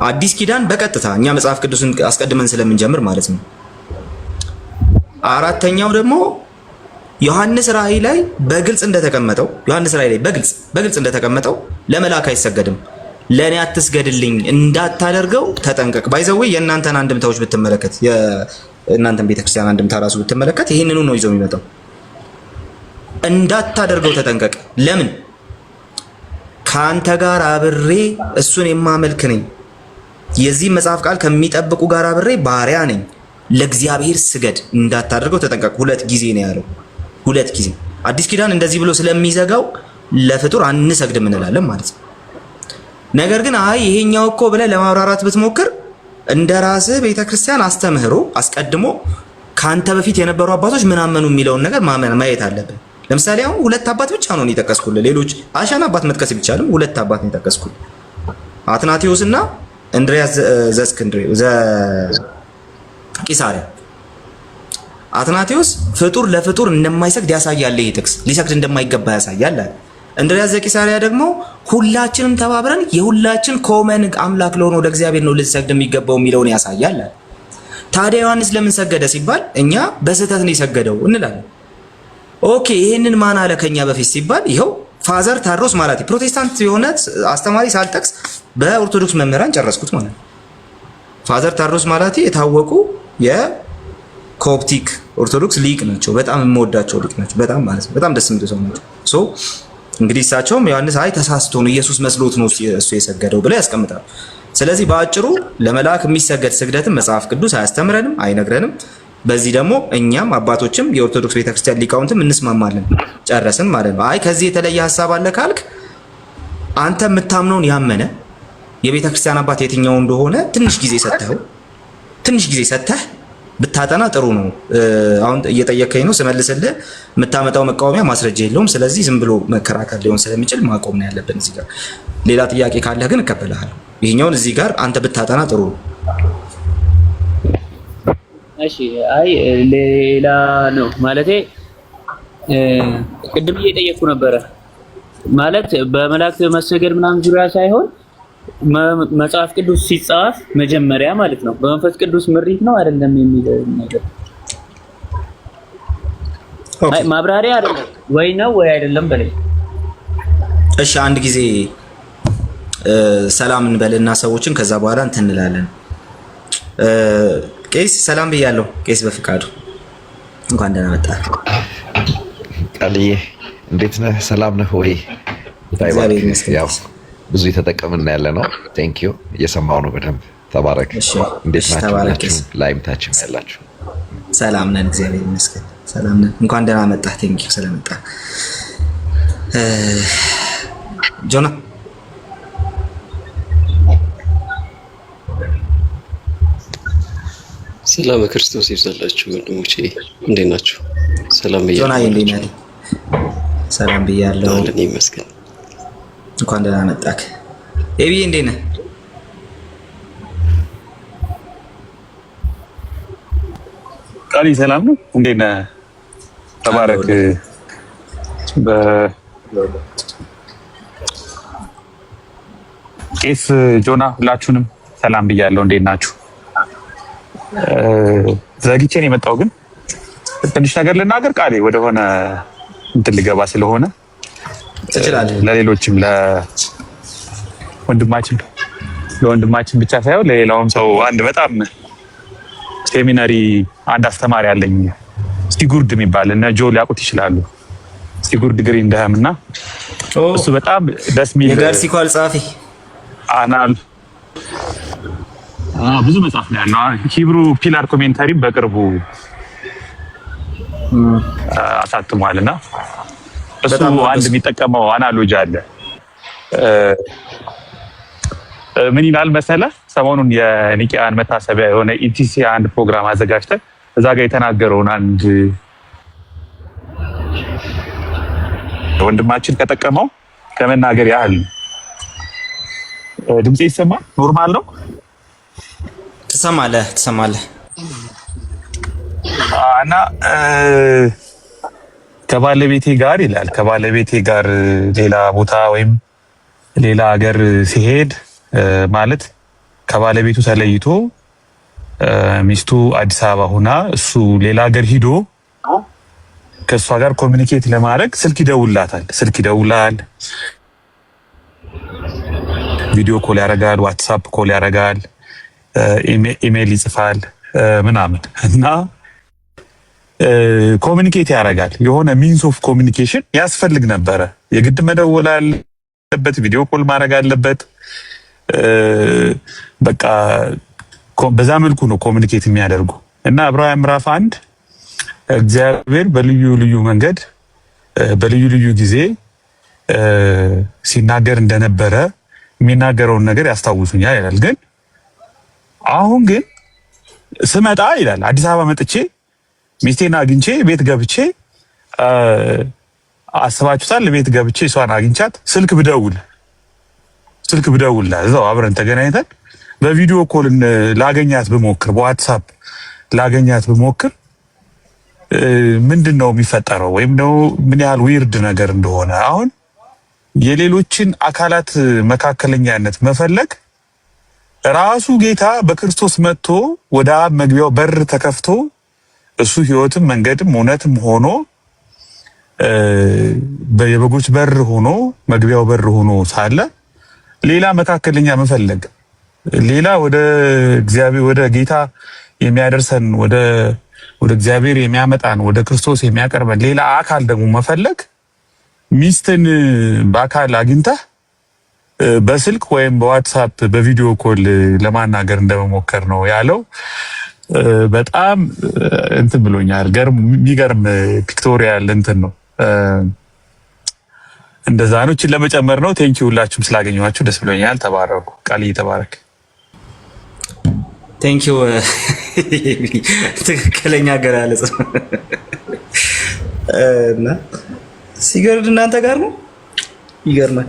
አዲስ ኪዳን በቀጥታ እኛ መጽሐፍ ቅዱስን አስቀድመን ስለምንጀምር ማለት ነው። አራተኛው ደግሞ ዮሐንስ ራእይ ላይ በግልጽ እንደተቀመጠው በግልጽ እንደተቀመጠው ለመልአክ አይሰገድም። ለኔ አትስገድልኝ እንዳታደርገው ተጠንቀቅ። ባይዘው የእናንተን አንድምታዎች ብትመለከት የእናንተን ቤተክርስቲያን አንድምታ ራሱ ብትመለከት ይሄንኑ ነው ይዞ የሚመጣው። እንዳታደርገው ተጠንቀቅ። ለምን? ካንተ ጋር አብሬ እሱን የማመልክ ነኝ። የዚህ መጽሐፍ ቃል ከሚጠብቁ ጋር አብሬ ባሪያ ነኝ። ለእግዚአብሔር ስገድ፣ እንዳታደርገው ተጠንቀቅ። 2 ጊዜ ነው ያለው። 2 ጊዜ። አዲስ ኪዳን እንደዚህ ብሎ ስለሚዘጋው ለፍጡር አንሰግድም እንላለን ማለት ነው። ነገር ግን አይ ይሄኛው እኮ ብለህ ለማብራራት ብትሞክር እንደራስህ ቤተክርስቲያን አስተምህሮ አስቀድሞ ካንተ በፊት የነበሩ አባቶች ምን አመኑ የሚለውን ነገር ማየት አለብን። ለምሳሌ አሁን 2 አባት ብቻ ነው የጠቀስኩልህ። ሌሎች አሻን አባት መጥቀስ ቢቻልም 2 አባት ነው የጠቀስኩልህ። አትናቴዎስ እና እንድሪያስ ቂሳሪያ። አትናቴዎስ ፍጡር ለፍጡር እንደማይሰግድ ያሳያል። ይሄ ጥቅስ ሊሰግድ እንደማይገባ ያሳያል። እንድሪያስ ዘቂሳሪያ ደግሞ ሁላችንም ተባብረን የሁላችን ኮመን አምላክ ለሆነው ለእግዚአብሔር ነው ልንሰግድ የሚገባው የሚለውን ያሳያል። ታዲያ ዮሐንስ ለምን ሰገደ ሲባል እኛ በስህተት ነው የሰገደው እንላለን። ኦኬ ይሄንን ማን አለ ከኛ በፊት ሲባል ይኸው ፋዘር ታድሮስ ማላቲ ፕሮቴስታንት የሆነ አስተማሪ ሳልጠቅስ በኦርቶዶክስ መምህራን ጨረስኩት ማለት ነው። ፋዘር ታድሮስ ማላቲ የታወቁ የኮፕቲክ ኦርቶዶክስ ሊቅ ናቸው። በጣም የምወዳቸው ሊቅ ናቸው። በጣም ማለት ነው። በጣም ደስ የሚሉ ሰው ናቸው። ሶ እንግዲህ እሳቸውም ዮሐንስ አይ ተሳስቶ ነው ኢየሱስ መስሎት ነው እሱ የሰገደው ብለው ያስቀምጣሉ። ስለዚህ በአጭሩ ለመልአክ የሚሰገድ ስግደትን መጽሐፍ ቅዱስ አያስተምረንም፣ አይነግረንም። በዚህ ደግሞ እኛም አባቶችም የኦርቶዶክስ ቤተክርስቲያን ሊቃውንትም እንስማማለን። ጨረስን ማለት ነው። አይ ከዚህ የተለየ ሐሳብ አለ ካልክ አንተ የምታምነውን ያመነ የቤተክርስቲያን አባት የትኛው እንደሆነ ትንሽ ጊዜ ሰጥተህ ብታጠና ጥሩ ነው። አሁን እየጠየከኝ ነው ስመልስልህ የምታመጣው መቃወሚያ ማስረጃ የለውም። ስለዚህ ዝም ብሎ መከራከር ሊሆን ስለሚችል ማቆም ነው ያለብን እዚህ ጋር። ሌላ ጥያቄ ካለህ ግን እቀበልሃለሁ። ይሄኛውን እዚህ ጋር አንተ ብታጠና ጥሩ ነው። እሺ አይ ሌላ ነው ማለቴ ቅድም እየጠየኩ ነበረ ማለት በመላእክት መሰገድ ምናምን ዙሪያ ሳይሆን መጽሐፍ ቅዱስ ሲጻፍ መጀመሪያ ማለት ነው በመንፈስ ቅዱስ ምሪት ነው አይደለም የሚለው ነገር አይ ማብራሪያ አይደለም ወይ ነው ወይ አይደለም በለኝ። እሺ አንድ ጊዜ ሰላም እንበልና ሰዎችን ከዛ በኋላ እንትን እንላለን። ቄስ ሰላም ብያለሁ። ቄስ በፍቃዱ እንኳን ደህና መጣህ። ቃልዬ እንዴት ነህ? ሰላም ነህ ወይ? ያው ብዙ የተጠቀምን ያለ ነው። ቴንክ ዩ። እየሰማሁ ነው በደንብ ተባረክ። እንዴት ናችሁ? ላይም ታችም ያላችሁ ሰላም ነን፣ እግዚአብሔር ይመስገን ሰላም ነን። እንኳን ደህና መጣህ። ቴንክ ዩ ስለመጣህ። ጆና ሰላም ክርስቶስ ይብዛላችሁ ወንድሞቼ፣ እንዴት ናችሁ? ሰላም ብያለሁ። ጆና እንዴት ነህ? ሰላም ብያለሁ። አለን ይመስገን። እንኳን ደህና መጣህ። ኤቢ እንዴት ነህ? ቃሊ ሰላም ነው። እንዴት ነህ? ተባረክ። ቄስ ጆና ሁላችሁንም ሰላም ብያለሁ። እንዴት ናችሁ? ዘግቼ ነው የመጣው፣ ግን ትንሽ ነገር ልናገር ቃሌ ወደሆነ እንትን ልገባ ስለሆነ ትችላለህ። ለሌሎችም ለወንድማችን ብቻ ሳይሆን ለሌላውም ሰው አንድ በጣም ሴሚናሪ አንድ አስተማሪ አለኝ ሲጉርድ የሚባል እነ ጆ ሊያውቁት ይችላሉ። ሲጉርድ ግሪንደሃም እና እሱ በጣም ደስ የሚል የጋርሲኳል ጻፊ አናል ብዙ መጽሐፍ ነው ያለው። ሂብሩ ፒላር ኮሜንታሪ በቅርቡ አሳትሟልና እሱ አንድ የሚጠቀመው አናሎጂ አለ። ምን ይላል መሰለህ? ሰሞኑን የኒቂያን መታሰቢያ የሆነ ኢቲሲ አንድ ፕሮግራም አዘጋጅተን እዛ ጋር የተናገረውን አንድ ወንድማችን ከጠቀመው ከመናገር ያህል ድምጼ ይሰማል? ኖርማል ነው? ትሰማለህ? እና ከባለቤቴ ጋር ይላል ከባለቤቴ ጋር ሌላ ቦታ ወይም ሌላ ሀገር ሲሄድ ማለት ከባለቤቱ ተለይቶ ሚስቱ አዲስ አበባ ሆና እሱ ሌላ ሀገር ሂዶ ከእሷ ጋር ኮሚኒኬት ለማድረግ ስልክ ይደውላል፣ ቪዲዮ ኮል ያደርጋል፣ ዋትሳፕ ኮል ያደርጋል፣ ኢሜይል ይጽፋል ምናምን እና ኮሚኒኬት ያደርጋል። የሆነ ሚንስ ኦፍ ኮሚኒኬሽን ያስፈልግ ነበረ። የግድ መደወል አለበት፣ ቪዲዮ ኮል ማድረግ አለበት። በቃ በዛ መልኩ ነው ኮሚኒኬት የሚያደርጉ እና ዕብራውያን ምዕራፍ 1 እግዚአብሔር በልዩ ልዩ መንገድ በልዩ ልዩ ጊዜ ሲናገር እንደነበረ የሚናገረውን ነገር ያስታውሱኛል ይላል። ግን አሁን ግን ስመጣ ይላል አዲስ አበባ መጥቼ ሚስቴን አግኝቼ ቤት ገብቼ አስባችሁታል? ቤት ገብቼ እሷን አግኝቻት ስልክ ብደውል እዛው አብረን ተገናኝተን በቪዲዮ ኮል ላገኛት ብሞክር በዋትሳፕ ላገኛት ብሞክር ምንድነው የሚፈጠረው? ወይም ነው ምን ያህል ዊርድ ነገር እንደሆነ አሁን የሌሎችን አካላት መካከለኛነት መፈለግ ራሱ ጌታ በክርስቶስ መጥቶ ወደ አብ መግቢያው በር ተከፍቶ እሱ ሕይወትም መንገድም እውነትም ሆኖ የበጎች በር ሆኖ መግቢያው በር ሆኖ ሳለ ሌላ መካከለኛ መፈለግ ሌላ ወደ እግዚአብሔር ወደ ጌታ የሚያደርሰን ወደ እግዚአብሔር የሚያመጣን ወደ ክርስቶስ የሚያቀርበን ሌላ አካል ደግሞ መፈለግ ሚስትን በአካል አግኝተህ በስልክ ወይም በዋትሳፕ በቪዲዮ ኮል ለማናገር እንደመሞከር ነው ያለው። በጣም እንትን ብሎኛል። የሚገርም ፒክቶሪያል እንትን ነው። እንደዛ ነው። እቺን ለመጨመር ነው። ቴንኪው ሁላችሁም ስላገኘኋችሁ ደስ ብሎኛል። ተባረኩ። ቃልዬ ተባረክ። ቴንኪው ትክክለኛ አገላለጽ እና ሲገርድ እናንተ ጋር ነው። ይገርማል።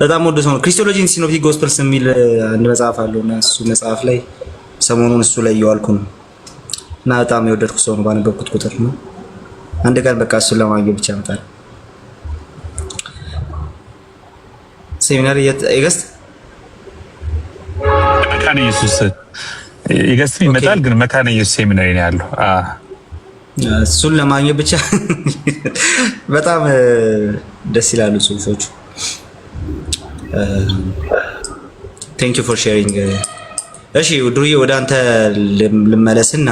በጣም ወደ ሰው ነው። ክሪስቶሎጂ ኢን ሲኖፕቲክ ጎስፐልስ የሚል አንድ መጽሐፍ አለው እና እሱ መጽሐፍ ላይ ሰሞኑን እሱ ላይ እየዋልኩ ነው እና በጣም የወደድኩ ሰው ነው ባነበብኩት ቁጥር ነው። አንድ ቀን በቃ እሱን ለማግኘት ብቻ መጣል ሴሚናሪ የገስት መካነ ኢየሱስ የገስት ይመጣል፣ ግን መካነ ኢየሱስ ሴሚናሪ ነው ያለው። እሱን ለማግኘት ብቻ በጣም ደስ ይላሉ ጽሁፎቹ። ቴንክ ዩ ፎር ሼሪንግ። እሺ ድሩዬ ወደ አንተ ልመለስና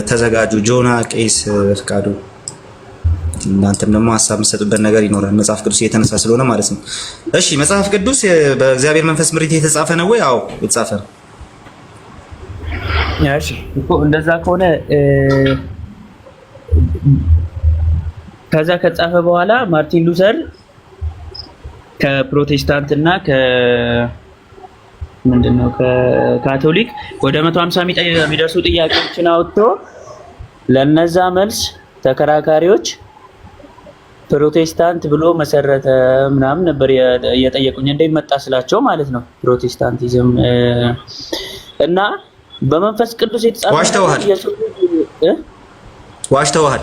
ተዘጋጁ። ጆና፣ ቄስ ፍቃዱ እናንተም ደግሞ ሀሳብ የምትሰጡበት ነገር ይኖራል። መጽሐፍ ቅዱስ እየተነሳ ስለሆነ ማለት ነው። እሺ መጽሐፍ ቅዱስ በእግዚአብሔር መንፈስ ምሪት የተጻፈ ነው ወይ? አዎ የተጻፈ ነው። እሺ እኮ እንደዛ ከሆነ ከዛ ከተጻፈ በኋላ ማርቲን ሉተር ከፕሮቴስታንት እና ምንድነው ከካቶሊክ ወደ 150 የሚደርሱ ጥያቄዎችን አውጥቶ ለነዛ መልስ ተከራካሪዎች ፕሮቴስታንት ብሎ መሰረተ ምናምን ነበር የጠየቁኝ። እንዴት መጣ ስላቸው ማለት ነው ፕሮቴስታንቲዝም እና በመንፈስ ቅዱስ የተጻፈ ዋሽተዋል።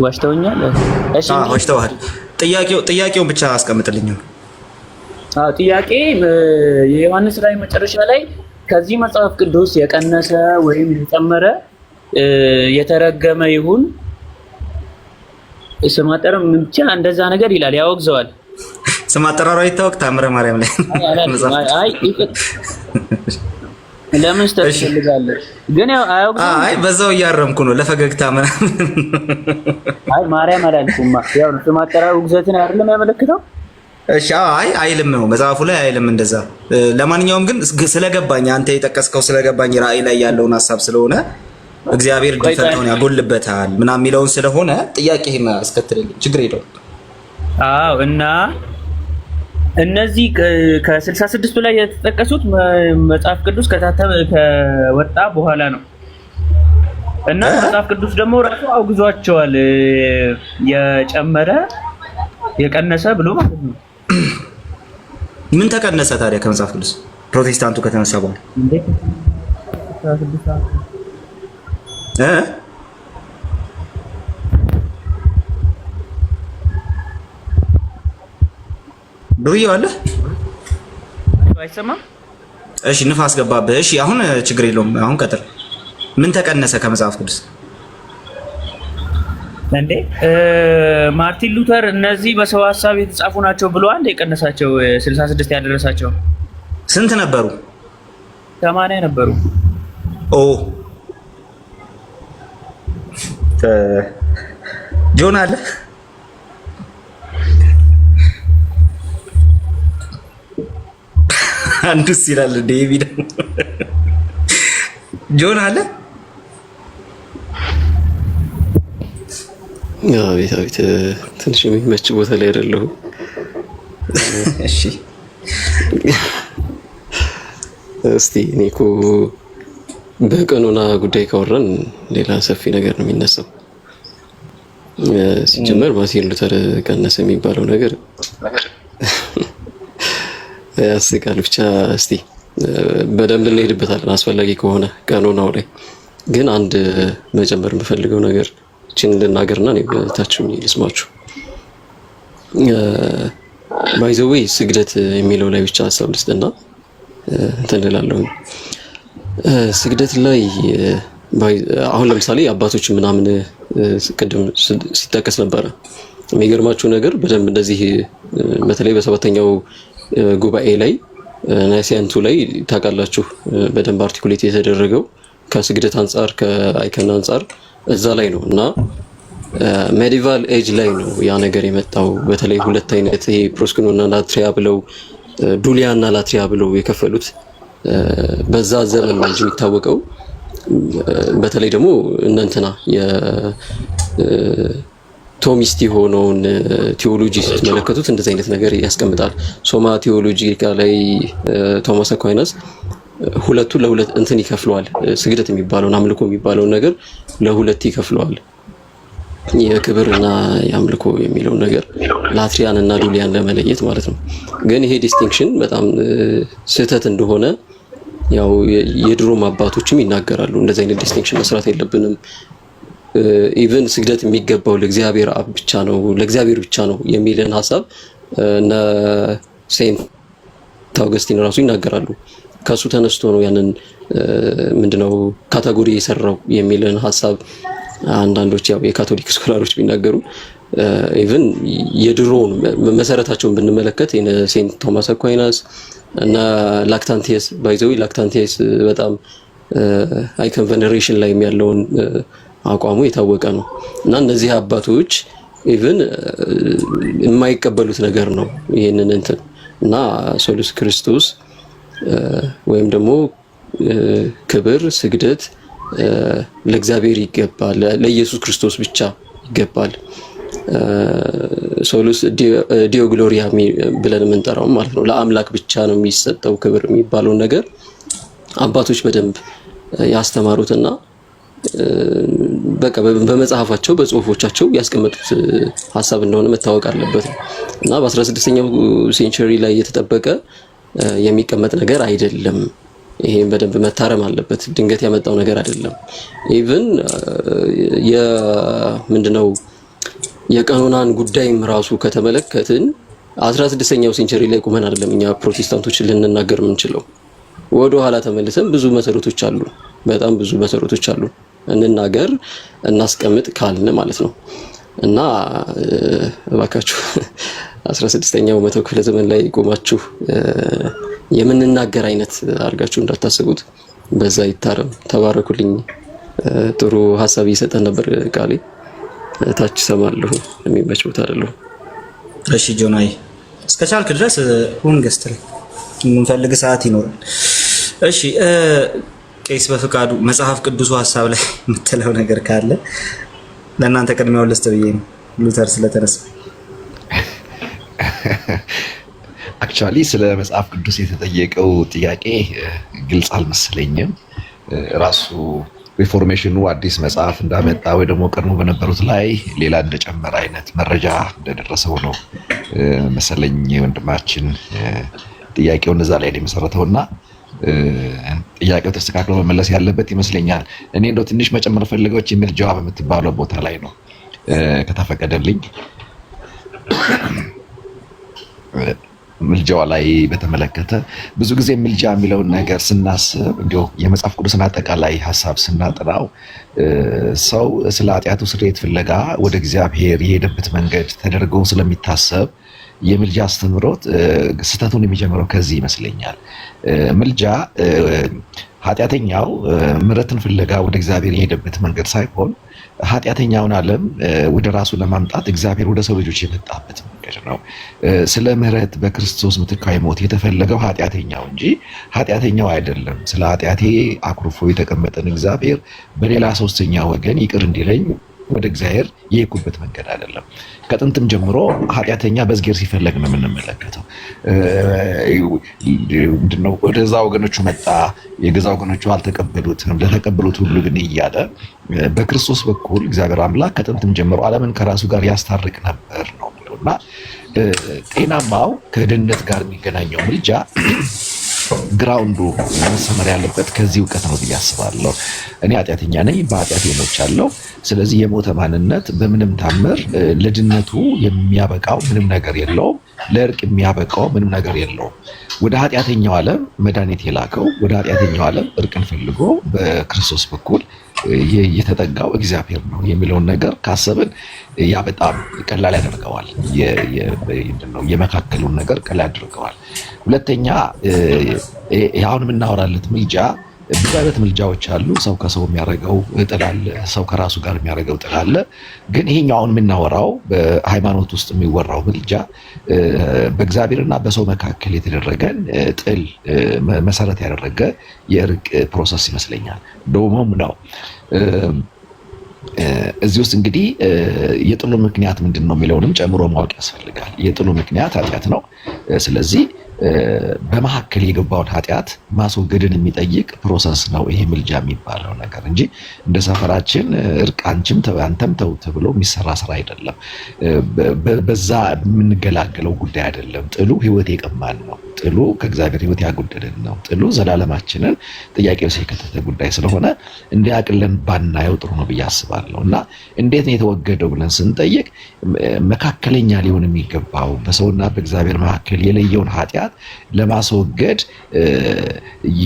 ዋሽተውኛል። እሺ ዋሽተዋል። ጥያቄውን ብቻ አስቀምጥልኝ። ጥያቄ የዮሐንስ ራዕይ መጨረሻ ላይ ከዚህ መጽሐፍ ቅዱስ የቀነሰ ወይም የጨመረ የተረገመ ይሁን ስም አጠራሩ ብቻ እንደዛ ነገር ይላል፣ ያወግዘዋል። ስም አጠራሩ አይታወቅ ታምረ ማርያም ላይ አይ ለምን ስትፈልጋለህ? ግን ያው አያወግዘውም። አይ በዛው እያረምኩ ነው ለፈገግታ ምናምን። አይ ማርያም አላልኩማ። ያው ስም አጠራሩ ውግዘትን አይደለም ያመለክተው። እሺ አይ አይልም ነው መጽሐፉ ላይ አይልም እንደዛ። ለማንኛውም ግን ስለገባኝ አንተ የጠቀስከው ስለገባኝ ራእይ ላይ ያለውን ሐሳብ ስለሆነ እግዚአብሔር ድፈታውን ያጎልበታል ምናምን የሚለውን ስለሆነ ጥያቄህን አስከትልልኝ፣ ችግር የለውም። አዎ እና እነዚህ ከ66ቱ ላይ የተጠቀሱት መጽሐፍ ቅዱስ ከወጣ በኋላ ነው እና መጽሐፍ ቅዱስ ደግሞ ራሱ አውግዟቸዋል፣ የጨመረ የቀነሰ ብሎ ማለት ነው። ምን ተቀነሰ ታዲያ ከመጽሐፍ ቅዱስ ፕሮቴስታንቱ ከተነሳ በኋላ ዱርዬው አለ አይሰማም? እሺ ንፋስ ገባብህ። እሺ አሁን ችግር የለውም። አሁን ቀጥል። ምን ተቀነሰ ከመጽሐፍ ቅዱስ? እንዴ ማርቲን ሉተር እነዚህ በሰው ሐሳብ የተጻፉ ናቸው ብሎ አንድ የቀነሳቸው 66 ያደረሳቸው ስንት ነበሩ? 80 ነበሩ። ኦ ጆን አለ አንዱስ ይላል ዴቪድ ጆን አለ። አቤት አቤት፣ ትንሽ የሚመች ቦታ ላይ አይደለሁም። እሺ እስቲ እኔ እኮ በቀኖና ጉዳይ ካወራን ሌላ ሰፊ ነገር ነው የሚነሳው። ሲጀመር ማርቲን ሉተር ቀነሰ የሚባለው ነገር ያስቃል። ብቻ እስቲ በደንብ እንሄድበታለን አስፈላጊ ከሆነ ቀኖናው ላይ። ግን አንድ መጨመር የምፈልገው ነገር እቺን እንድናገርና እኔ በታችሁ ልስማችሁ። ባይ ዘ ዌይ ስግደት የሚለው ላይ ብቻ ሀሳብ ልስጥና እንትን እላለሁ። ስግደት ላይ አሁን ለምሳሌ አባቶች ምናምን ቅድም ሲጠቀስ ነበረ። የሚገርማችሁ ነገር በደንብ እንደዚህ በተለይ በሰባተኛው ጉባኤ ላይ ናይሲያንቱ ላይ ታውቃላችሁ በደንብ አርቲኩሌት የተደረገው ከስግደት አንጻር ከአይከን አንጻር እዛ ላይ ነው እና ሜዲቫል ኤጅ ላይ ነው ያ ነገር የመጣው። በተለይ ሁለት አይነት ይሄ ፕሮስክኖና ላትሪያ ብለው ዱሊያና ላትሪያ ብለው የከፈሉት በዛ ዘመን ነው እንጂ የሚታወቀው። በተለይ ደግሞ እነንትና ቶሚስት የሆነውን ቴዎሎጂ ስትመለከቱት እንደዚህ አይነት ነገር ያስቀምጣል። ሶማ ቴዎሎጂ ላይ ቶማስ አኳይናስ ሁለቱ ለሁለት እንትን ይከፍለዋል። ስግደት የሚባለውን አምልኮ የሚባለውን ነገር ለሁለት ይከፍለዋል። የክብርና የአምልኮ የሚለውን ነገር ላትሪያን እና ዱሊያን ለመለየት ማለት ነው። ግን ይሄ ዲስቲንክሽን በጣም ስህተት እንደሆነ ያው የድሮም አባቶችም ይናገራሉ። እንደዚህ አይነት ዲስቲንክሽን መስራት የለብንም። ኢቭን ስግደት የሚገባው ለእግዚአብሔር አብ ብቻ ነው፣ ለእግዚአብሔር ብቻ ነው የሚልን ሐሳብ እና ሴንት አውገስቲን ራሱ ይናገራሉ። ከሱ ተነስቶ ነው ያንን ምንድነው ካቴጎሪ የሰራው የሚልን ሐሳብ አንዳንዶች ያው የካቶሊክ ስኮላሮች ቢናገሩ ኢቭን የድሮውን መሰረታቸውን ብንመለከት ሴንት ቶማስ አኳይናስ እና ላክታንቲየስ ባይዘው ላክታንቲየስ በጣም አይከን ቬነሬሽን ላይ ያለውን አቋሙ የታወቀ ነው እና እነዚህ አባቶች ኢቭን የማይቀበሉት ነገር ነው ይሄንን እንትን እና ሶሉስ ክርስቶስ ወይም ደግሞ ክብር ስግደት ለእግዚአብሔር ይገባል፣ ለኢየሱስ ክርስቶስ ብቻ ይገባል። ሶሉስ ዲዮ ግሎሪያ ብለን የምንጠራው ማለት ነው። ለአምላክ ብቻ ነው የሚሰጠው ክብር የሚባለው ነገር አባቶች በደንብ ያስተማሩትና በቃ በመጽሐፋቸው በጽሁፎቻቸው ያስቀመጡት ሐሳብ እንደሆነ መታወቅ አለበት እና በ16ኛው ሴንቸሪ ላይ የተጠበቀ የሚቀመጥ ነገር አይደለም። ይሄን በደንብ መታረም አለበት። ድንገት ያመጣው ነገር አይደለም። ኢቭን ምንድነው የቀኖናን ጉዳይም ራሱ ከተመለከትን 16ኛው ሴንቸሪ ላይ ቁመን አይደለም እኛ ፕሮቴስታንቶችን ልንናገር የምንችለው። ወደ ኋላ ተመልሰን ብዙ መሰረቶች አሉ፣ በጣም ብዙ መሰረቶች አሉ። እንናገር እናስቀምጥ ካልን ማለት ነው። እና እባካችሁ 16ኛው መቶ ክፍለ ዘመን ላይ ቆማችሁ የምንናገር አይነት አድርጋችሁ እንዳታስቡት። በዛ ይታረም። ተባረኩልኝ። ጥሩ ሐሳብ እየሰጠን ነበር ቃሌ። ታች ሰማለሁ። የሚመች ቦታ አይደለም። እሺ ጆናይ እስከቻልክ ድረስ ሁን ገስት ላይ የምንፈልግ ሰዓት ይኖራል። እሺ ቄስ በፍቃዱ መጽሐፍ ቅዱሱ ሐሳብ ላይ የምትለው ነገር ካለ ለእናንተ ቅድሚያውን ልስጥ ብዬ ነው ሉተር ስለተነሳ። አክቹአሊ ስለ መጽሐፍ ቅዱስ የተጠየቀው ጥያቄ ግልጽ አልመሰለኝም። ራሱ ሪፎርሜሽኑ አዲስ መጽሐፍ እንዳመጣ ወይ ደግሞ ቀድሞ በነበሩት ላይ ሌላ እንደጨመረ አይነት መረጃ እንደደረሰው ነው መሰለኝ ወንድማችን ጥያቄውን እዛ ላይ የመሰረተውና ጥያቄው ተስተካክሎ መመለስ ያለበት ይመስለኛል። እኔ እንደው ትንሽ መጨመር ፈልገዎች የሚል ጀዋብ የምትባለው ቦታ ላይ ነው ከተፈቀደልኝ ምልጃዋ ላይ በተመለከተ ብዙ ጊዜ ምልጃ የሚለውን ነገር ስናስብ እንዲሁ የመጽሐፍ ቅዱስን አጠቃላይ ሐሳብ ስናጠናው ሰው ስለ ኃጢአቱ ስርየት ፍለጋ ወደ እግዚአብሔር የሄደበት መንገድ ተደርጎ ስለሚታሰብ የምልጃ አስተምሮት ስህተቱን የሚጀምረው ከዚህ ይመስለኛል። ምልጃ ኃጢአተኛው ምሕረትን ፍለጋ ወደ እግዚአብሔር የሄደበት መንገድ ሳይሆን ኃጢአተኛውን ዓለም ወደ ራሱ ለማምጣት እግዚአብሔር ወደ ሰው ልጆች የመጣበት መንገድ ነው። ስለ ምሕረት በክርስቶስ ምትካዊ ሞት የተፈለገው ኃጢአተኛው እንጂ ኃጢአተኛው አይደለም። ስለ ኃጢአቴ አኩርፎ የተቀመጠን እግዚአብሔር በሌላ ሶስተኛ ወገን ይቅር እንዲለኝ ወደ እግዚአብሔር የሄድኩበት መንገድ አይደለም። ከጥንትም ጀምሮ ኃጢአተኛ በእግዚአብሔር ሲፈለግ ነው የምንመለከተው። ምንድነው ወደዛ ወገኖቹ መጣ፣ የገዛ ወገኖቹ አልተቀበሉትም፣ ለተቀበሉት ሁሉ ግን እያለ በክርስቶስ በኩል እግዚአብሔር አምላክ ከጥንትም ጀምሮ ዓለምን ከራሱ ጋር ያስታርቅ ነበር ነው እና ጤናማው ከድህነት ጋር የሚገናኘው ምልጃ ግራውንዱ መሰመር ያለበት ከዚህ እውቀት ነው ብዬ አስባለሁ። እኔ ኃጢአተኛ ነኝ፣ በኃጢአቴ ሞቻለሁ። ስለዚህ የሞተ ማንነት በምንም ታምር ለድነቱ የሚያበቃው ምንም ነገር የለውም፣ ለእርቅ የሚያበቃው ምንም ነገር የለውም። ወደ ኃጢአተኛው ዓለም መድኃኒት የላከው ወደ ኃጢአተኛው ዓለም እርቅን ፈልጎ በክርስቶስ በኩል የተጠጋው እግዚአብሔር ነው የሚለውን ነገር ካሰብን ያ በጣም ቀላል ያደርገዋል። የመካከሉን ነገር ቀላል ያደርገዋል። ሁለተኛ አሁን የምናወራለት ምልጃ ብዙ አይነት ምልጃዎች አሉ። ሰው ከሰው የሚያደርገው ጥል አለ፣ ሰው ከራሱ ጋር የሚያደርገው ጥል አለ። ግን ይሄኛው አሁን የምናወራው በሃይማኖት ውስጥ የሚወራው ምልጃ በእግዚአብሔርና በሰው መካከል የተደረገን ጥል መሰረት ያደረገ የእርቅ ፕሮሰስ ይመስለኛል። ደሞም ነው። እዚህ ውስጥ እንግዲህ የጥሉ ምክንያት ምንድን ነው የሚለውንም ጨምሮ ማወቅ ያስፈልጋል። የጥሉ ምክንያት ኃጢአት ነው። ስለዚህ በመካከል የገባውን ኃጢአት ማስወገድን የሚጠይቅ ፕሮሰስ ነው ይሄ ምልጃ የሚባለው ነገር እንጂ እንደ ሰፈራችን እርቅ አንቺም አንተም ተው ተብሎ የሚሰራ ስራ አይደለም። በዛ የምንገላገለው ጉዳይ አይደለም። ጥሉ ህይወት የቀማን ነው። ጥሉ ከእግዚአብሔር ህይወት ያጎደልን ነው። ጥሉ ዘላለማችንን ጥያቄ ውስጥ የከተተ ጉዳይ ስለሆነ እንዲያቅለን ባናየው ጥሩ ነው ብዬ አስባለሁ። እና እንዴት ነው የተወገደው ብለን ስንጠይቅ መካከለኛ ሊሆን የሚገባው በሰውና በእግዚአብሔር መካከል የለየውን ኃጢአት ለማስወገድ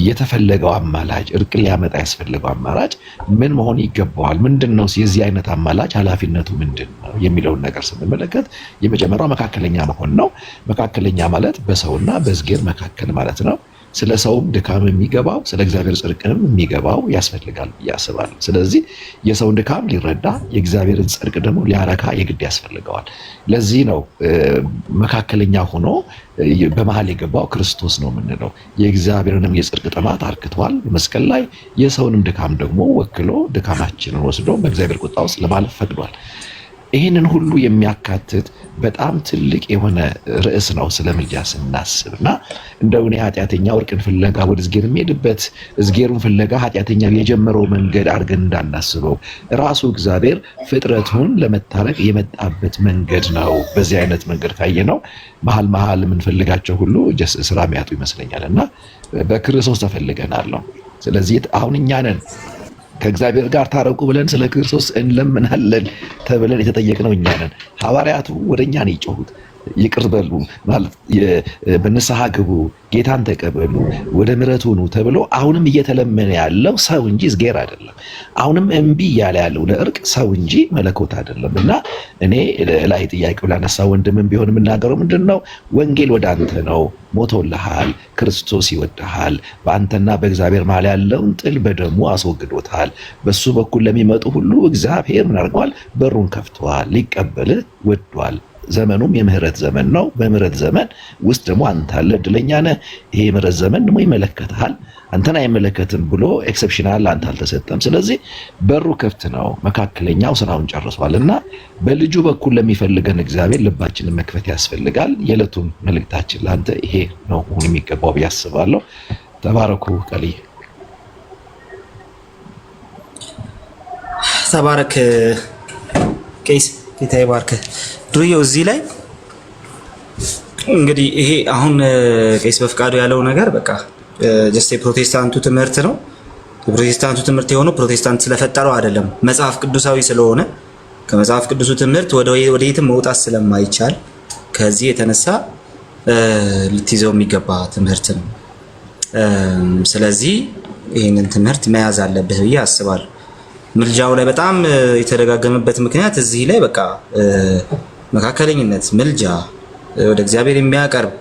የተፈለገው አማላጭ እርቅ ሊያመጣ ያስፈልገው አማላጭ ምን መሆን ይገባዋል? ምንድነው የዚህ አይነት አማላጭ ኃላፊነቱ ምንድነው የሚለውን ነገር ስንመለከት የመጀመሪያው መካከለኛ መሆን ነው። መካከለኛ ማለት በሰውና በእግዚአብሔር መካከል ማለት ነው። ስለ ሰውም ድካም የሚገባው ስለ እግዚአብሔር ጽድቅንም የሚገባው ያስፈልጋል ብዬ አስባለሁ። ስለዚህ የሰውን ድካም ሊረዳ የእግዚአብሔርን ጽድቅ ደግሞ ሊያረካ የግድ ያስፈልገዋል። ለዚህ ነው መካከለኛ ሆኖ በመሃል የገባው ክርስቶስ ነው የምንለው። የእግዚአብሔርንም የጽድቅ ጥማት አርክቷል መስቀል ላይ፣ የሰውንም ድካም ደግሞ ወክሎ ድካማችንን ወስዶ በእግዚአብሔር ቁጣ ውስጥ ለማለፍ ፈቅዷል። ይህንን ሁሉ የሚያካትት በጣም ትልቅ የሆነ ርዕስ ነው ስለ ምልጃ ስናስብ እና እንደው እኔ ኃጢአተኛው እርቅን ፍለጋ ወደ እዝጌር የሚሄድበት እዝጌሩን ፍለጋ ኃጢአተኛ የጀመረው መንገድ አድርገን እንዳናስበው ራሱ እግዚአብሔር ፍጥረቱን ለመታረቅ የመጣበት መንገድ ነው። በዚህ አይነት መንገድ ካየነው መሀል የምንፈልጋቸው ሁሉ ስራ የሚያጡ ይመስለኛል እና በክርስቶስ ተፈልገናል ነው። ስለዚህ አሁን እኛ ነን ከእግዚአብሔር ጋር ታረቁ ብለን ስለ ክርስቶስ እንለምናለን ተብለን የተጠየቅነው እኛ ነን። ሐዋርያቱ ወደ እኛ ነው የጮሁት። ይቅር በሉ ማለት በንስሐ ግቡ፣ ጌታን ተቀበሉ፣ ወደ ምሕረት ሁኑ ተብሎ አሁንም እየተለመነ ያለው ሰው እንጂ እዝጌር አይደለም። አሁንም እምቢ እያለ ያለው ለእርቅ ሰው እንጂ መለኮት አይደለም። እና እኔ ላይ ጥያቄው ላነሳ ወንድምም ቢሆን የምናገረው ምንድን ነው? ወንጌል ወደ አንተ ነው፣ ሞቶልሃል፣ ክርስቶስ ይወድሃል፣ በአንተና በእግዚአብሔር መሀል ያለውን ጥል በደሙ አስወግዶታል። በሱ በኩል ለሚመጡ ሁሉ እግዚአብሔር ምን አድርገዋል? በሩን ከፍተዋል፣ ሊቀበልህ ወዷል። ዘመኑም የምህረት ዘመን ነው። በምህረት ዘመን ውስጥ ደግሞ አንተ አለ፣ እድለኛ ነህ። ይሄ የምህረት ዘመን ደግሞ ይመለከትሃል። አንተን አይመለከትም ብሎ ኤክሰፕሽናል አንተ አልተሰጠም። ስለዚህ በሩ ክፍት ነው፣ መካከለኛው ስራውን ጨርሷል። እና በልጁ በኩል ለሚፈልገን እግዚአብሔር ልባችንን መክፈት ያስፈልጋል። የዕለቱን መልእክታችን ለአንተ ይሄ ነው መሆን የሚገባው ብዬ አስባለሁ። ተባረኩ። ቀልይ ተባረክ ቄስ፣ ጌታ ይባርክ። ዱርዬው እዚህ ላይ እንግዲህ ይሄ አሁን ቄስ በፍቃዱ ያለው ነገር በቃ ጀስት የፕሮቴስታንቱ ትምህርት ነው። የፕሮቴስታንቱ ትምህርት የሆነው ፕሮቴስታንት ስለፈጠረው አይደለም፣ መጽሐፍ ቅዱሳዊ ስለሆነ ከመጽሐፍ ቅዱሱ ትምህርት ወደ የትም መውጣት ስለማይቻል ከዚህ የተነሳ ልትይዘው የሚገባ ትምህርት ነው። ስለዚህ ይህንን ትምህርት መያዝ አለብህ ብዬ አስባለሁ። ምልጃው ላይ በጣም የተደጋገመበት ምክንያት እዚህ ላይ በቃ መካከለኝነት፣ ምልጃ፣ ወደ እግዚአብሔር የሚያቀርብ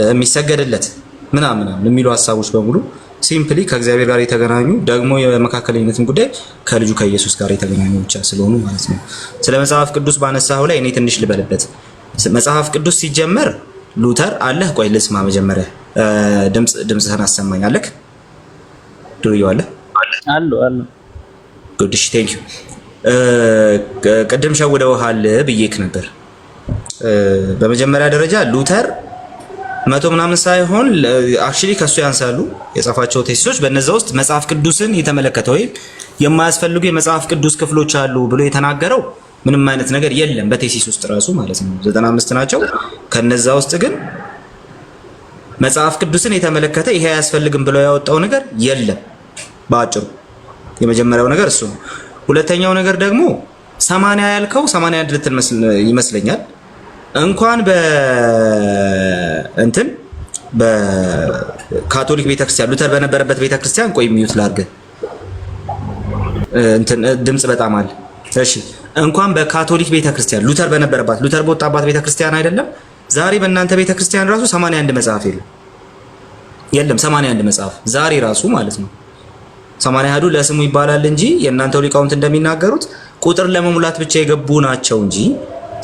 የሚሰገድለት ምናምን የሚሉ ሀሳቦች በሙሉ ሲምፕሊ ከእግዚአብሔር ጋር የተገናኙ ደግሞ የመካከለኝነትን ጉዳይ ከልጁ ከኢየሱስ ጋር የተገናኙ ብቻ ስለሆኑ ማለት ነው። ስለ መጽሐፍ ቅዱስ ባነሳው ላይ እኔ ትንሽ ልበልበት። መጽሐፍ ቅዱስ ሲጀመር ሉተር አለህ? ቆይ ልስማ መጀመሪያ። ድምፅህን አሰማኝ። አለክ? ዱርዬው አለ? አሉ ጉድ እሺ፣ ቴንክ ዩ። ቅድም ሸውደውሃል ብዬክ ነበር። በመጀመሪያ ደረጃ ሉተር 100 ምናምን ሳይሆን አክቹሊ ከሱ ያንሳሉ የጻፋቸው ቴሲሶች። በእነዛ ውስጥ መጽሐፍ ቅዱስን የተመለከተ ወይም የማያስፈልጉ የመጽሐፍ ቅዱስ ክፍሎች አሉ ብሎ የተናገረው ምንም አይነት ነገር የለም በቴሲስ ውስጥ ራሱ ማለት ነው። 95 ናቸው። ከነዛ ውስጥ ግን መጽሐፍ ቅዱስን የተመለከተ ይሄ አያስፈልግም ብሎ ያወጣው ነገር የለም በአጭሩ። የመጀመሪያው ነገር እሱ ነው። ሁለተኛው ነገር ደግሞ 80 ያልከው 81 ልትል ይመስለኛል። እንኳን በካቶሊክ ቤተክርስቲያን ሉተር በነበረበት ቤተክርስቲያን ቆይ ሚዩት ላድርግ፣ ድምጽ በጣም አለ። እሺ እንኳን በካቶሊክ ቤተክርስቲያን ሉተር በነበረባት ሉተር በወጣባት ቤተክርስቲያን አይደለም ዛሬ በእናንተ ቤተክርስቲያን ራሱ 81 መጽሐፍ የለም 81 መጽሐፍ ዛሬ ራሱ ማለት ነው። 81ዱ ለስሙ ይባላል እንጂ የእናንተው ሊቃውንት እንደሚናገሩት ቁጥር ለመሙላት ብቻ የገቡ ናቸው እንጂ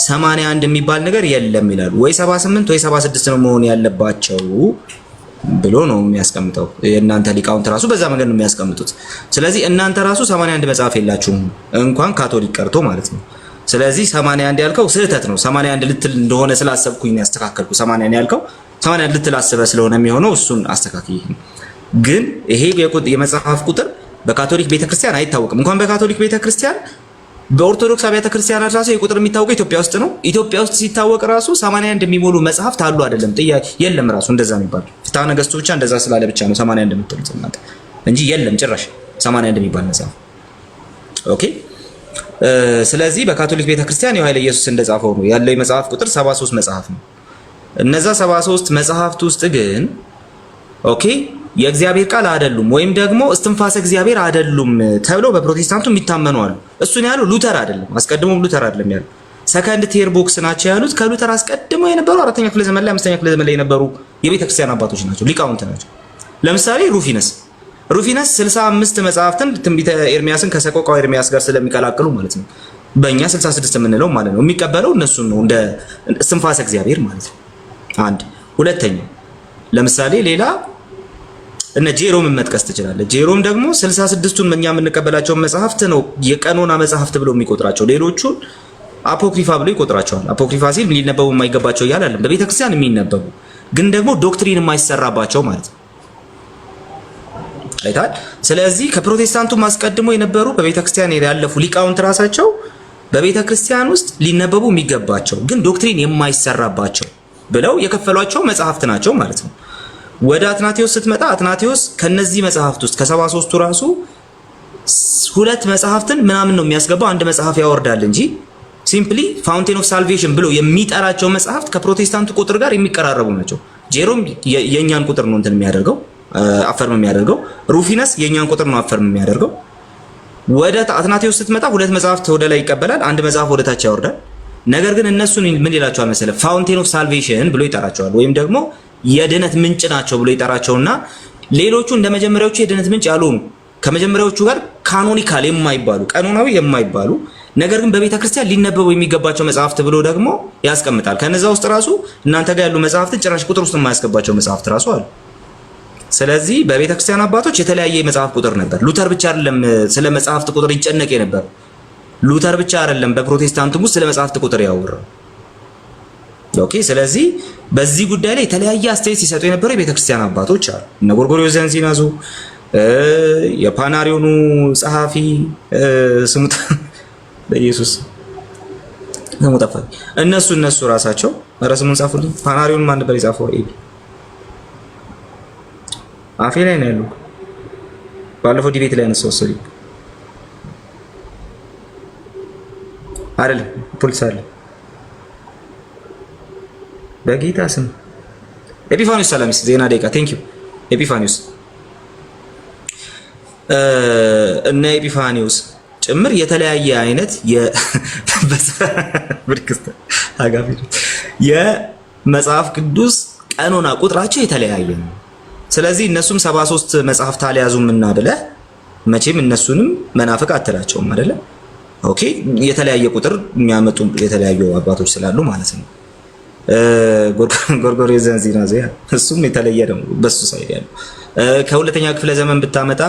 81 የሚባል ነገር የለም ይላሉ። ወይ 78 ወይ 76 ነው መሆን ያለባቸው ብሎ ነው የሚያስቀምጠው። የእናንተ ሊቃውንት ራሱ በዛ መንገድ ነው የሚያስቀምጡት። ስለዚህ እናንተ ራሱ 81 መጽሐፍ የላችሁም እንኳን ካቶሊክ ቀርቶ ማለት ነው። ስለዚህ 81 ያልከው ስህተት ነው። 81 ልትል እንደሆነ ስላሰብኩኝ ነው ያስተካከልኩ። 81 ያልከው 81 ልትል አስበህ ስለሆነ የሚሆነው እሱን አስተካክዬ። ግን ይሄ የመጽሐፍ ቁጥር በካቶሊክ ቤተክርስቲያን አይታወቅም። እንኳን በካቶሊክ ቤተክርስቲያን በኦርቶዶክስ አብያተ ክርስቲያናት ራሱ የቁጥር የሚታወቀው ኢትዮጵያ ውስጥ ነው። ኢትዮጵያ ውስጥ ሲታወቅ ራሱ 81 የሚሞሉ መጽሐፍት አሉ አይደለም? ጥያቄ የለም ራሱ እንደዛ የሚባል ፍትሐ ነገሥቱ ብቻ እንደዛ ስላለ ብቻ ነው 81 የምትሉት እናንተ እንጂ የለም ጭራሽ 81 የሚባል መጽሐፍ። ኦኬ። ስለዚህ በካቶሊክ ቤተክርስቲያን የኃይለ ኢየሱስ እንደጻፈው ነው ያለው የመጽሐፍ ቁጥር 73 መጽሐፍ ነው። እነዛ 73 መጽሐፍት ውስጥ ግን ኦኬ የእግዚአብሔር ቃል አይደሉም ወይም ደግሞ እስትንፋሰ እግዚአብሔር አይደሉም ተብለው በፕሮቴስታንቱ የሚታመኑ አሉ። እሱን ያለው ሉተር አይደለም፣ አስቀድሞም ሉተር አይደለም ያለው ሰከንድ ቲር ቦክስ ናቸው ያሉት። ከሉተር አስቀድመው የነበሩ 4ኛ ክፍለ ዘመን ላይ 5ኛ ክፍለ ዘመን ላይ የነበሩ የቤተክርስቲያን አባቶች ናቸው፣ ሊቃውንት ናቸው። ለምሳሌ ሩፊነስ 65 መጽሐፍትን ትንቢተ ኤርሚያስን ከሰቆቃው ኤርሚያስ ጋር ስለሚቀላቅሉ ማለት ነው በእኛ 66 የምንለው ማለት ነው የሚቀበለው እነሱን ነው እንደ እስትንፋሰ እግዚአብሔር ማለት ነው። አንድ ሁለተኛ ለምሳሌ ሌላ እነ ጄሮምን መጥቀስ ትችላለህ። ጄሮም ደግሞ 66ቱን እኛ የምንቀበላቸው መጽሐፍት ነው የቀኖና መጽሐፍት ብሎ የሚቆጥራቸው፣ ሌሎቹን አፖክሪፋ ብሎ ይቆጥራቸዋል። አፖክሪፋ ሲል ሊነበቡ የማይገባቸው እያለ አይደለም፣ በቤተክርስቲያን የሚነበቡ ግን ደግሞ ዶክትሪን የማይሰራባቸው ማለት ነው። አይታል። ስለዚህ ከፕሮቴስታንቱ አስቀድሞ የነበሩ በቤተክርስቲያን ያለፉ ሊቃውንት ራሳቸው በቤተክርስቲያን ውስጥ ሊነበቡ የሚገባቸው ግን ዶክትሪን የማይሰራባቸው ብለው የከፈሏቸው መጽሐፍት ናቸው ማለት ነው። ወደ አትናቴዎስ ስትመጣ አትናቴዎስ ከነዚህ መጽሐፍት ውስጥ ከ73ቱ ራሱ 2 መጽሐፍትን ምናምን ነው የሚያስገባው፣ አንድ መጽሐፍ ያወርዳል እንጂ ሲምፕሊ ፋውንቴን ኦፍ ሳልቬሽን ብሎ የሚጠራቸው መጽሐፍት ከፕሮቴስታንቱ ቁጥር ጋር የሚቀራረቡ ናቸው። ጄሮም የኛን ቁጥር ነው እንትን የሚያደርገው አፈርም የሚያደርገው፣ ሩፊነስ የኛን ቁጥር ነው አፈርም የሚያደርገው። ወደ አትናቴዎስ ስትመጣ ሁለት መጽሐፍት ወደ ላይ ይቀበላል፣ አንድ መጽሐፍ ወደ ታች ያወርዳል። ነገር ግን እነሱን ምን ይላቸዋል መሰለ? ፋውንቴን ኦፍ ሳልቬሽን ብሎ ይጠራቸዋል፣ ወይም ደግሞ የድነት ምንጭ ናቸው ብሎ ይጠራቸውና ሌሎቹ እንደ መጀመሪያዎቹ የድነት ምንጭ ያልሆኑ ከመጀመሪያዎቹ ጋር ካኖኒካል የማይባሉ ቀኖናዊ የማይባሉ ነገር ግን በቤተ ክርስቲያን ሊነበቡ የሚገባቸው መጽሐፍት ብሎ ደግሞ ያስቀምጣል። ከነዛ ውስጥ ራሱ እናንተ ጋር ያሉ መጽሐፍትን ጭራሽ ቁጥር ውስጥ የማያስገባቸው መጽሐፍት ራሱ አሉ። ስለዚህ በቤተ ክርስቲያን አባቶች የተለያየ የመጽሐፍ ቁጥር ነበር። ሉተር ብቻ አይደለም ስለ መጽሐፍት ቁጥር ይጨነቅ የነበረው። ሉተር ብቻ አይደለም በፕሮቴስታንቱም ውስጥ ስለ መጽሐፍት ቁጥር ያወራው። ኦኬ። ስለዚህ በዚህ ጉዳይ ላይ የተለያየ አስተያየት ሲሰጡ የነበሩ የቤተ ክርስቲያን አባቶች አሉ። እነ ጎርጎርዮስ ዘንዚናዙ፣ የፓናሪዮኑ ጸሐፊ ስሙት በኢየሱስ ስሙ ጠፋኝ። እነሱ ራሳቸው ኧረ ስሙን ጻፉልኝ። ፓናሪዮን ማን ነበር የጻፈው? አፌ ላይ ነው ያለው። ባለፈው ዲቤት ላይ ነው ሰው አይደለም ፖሊስ አለ። በጌታ ስም ኤጲፋኒዮስ ሰላሚስ ዜና ደቂቃ ቴንክ ዩ ኤጲፋኒዮስ እነ ኤጲፋኒዮስ ጭምር የተለያየ አይነት የመጽሐፍ ቅዱስ ቀኖና ቁጥራቸው የተለያየ ነው። ስለዚህ እነሱም 73 መጽሐፍት አልያዙም እና አይደለ? መቼም እነሱንም መናፍቅ አትላቸውም አይደለ? ኦኬ። የተለያየ ቁጥር የሚያመጡ የተለያዩ አባቶች ስላሉ ማለት ነው። ጎርጎርዮስ ዘንዚናዙ እሱም የተለየ ነው በሱ ሳይድ ያለው። ከሁለተኛ ክፍለ ዘመን ብታመጣ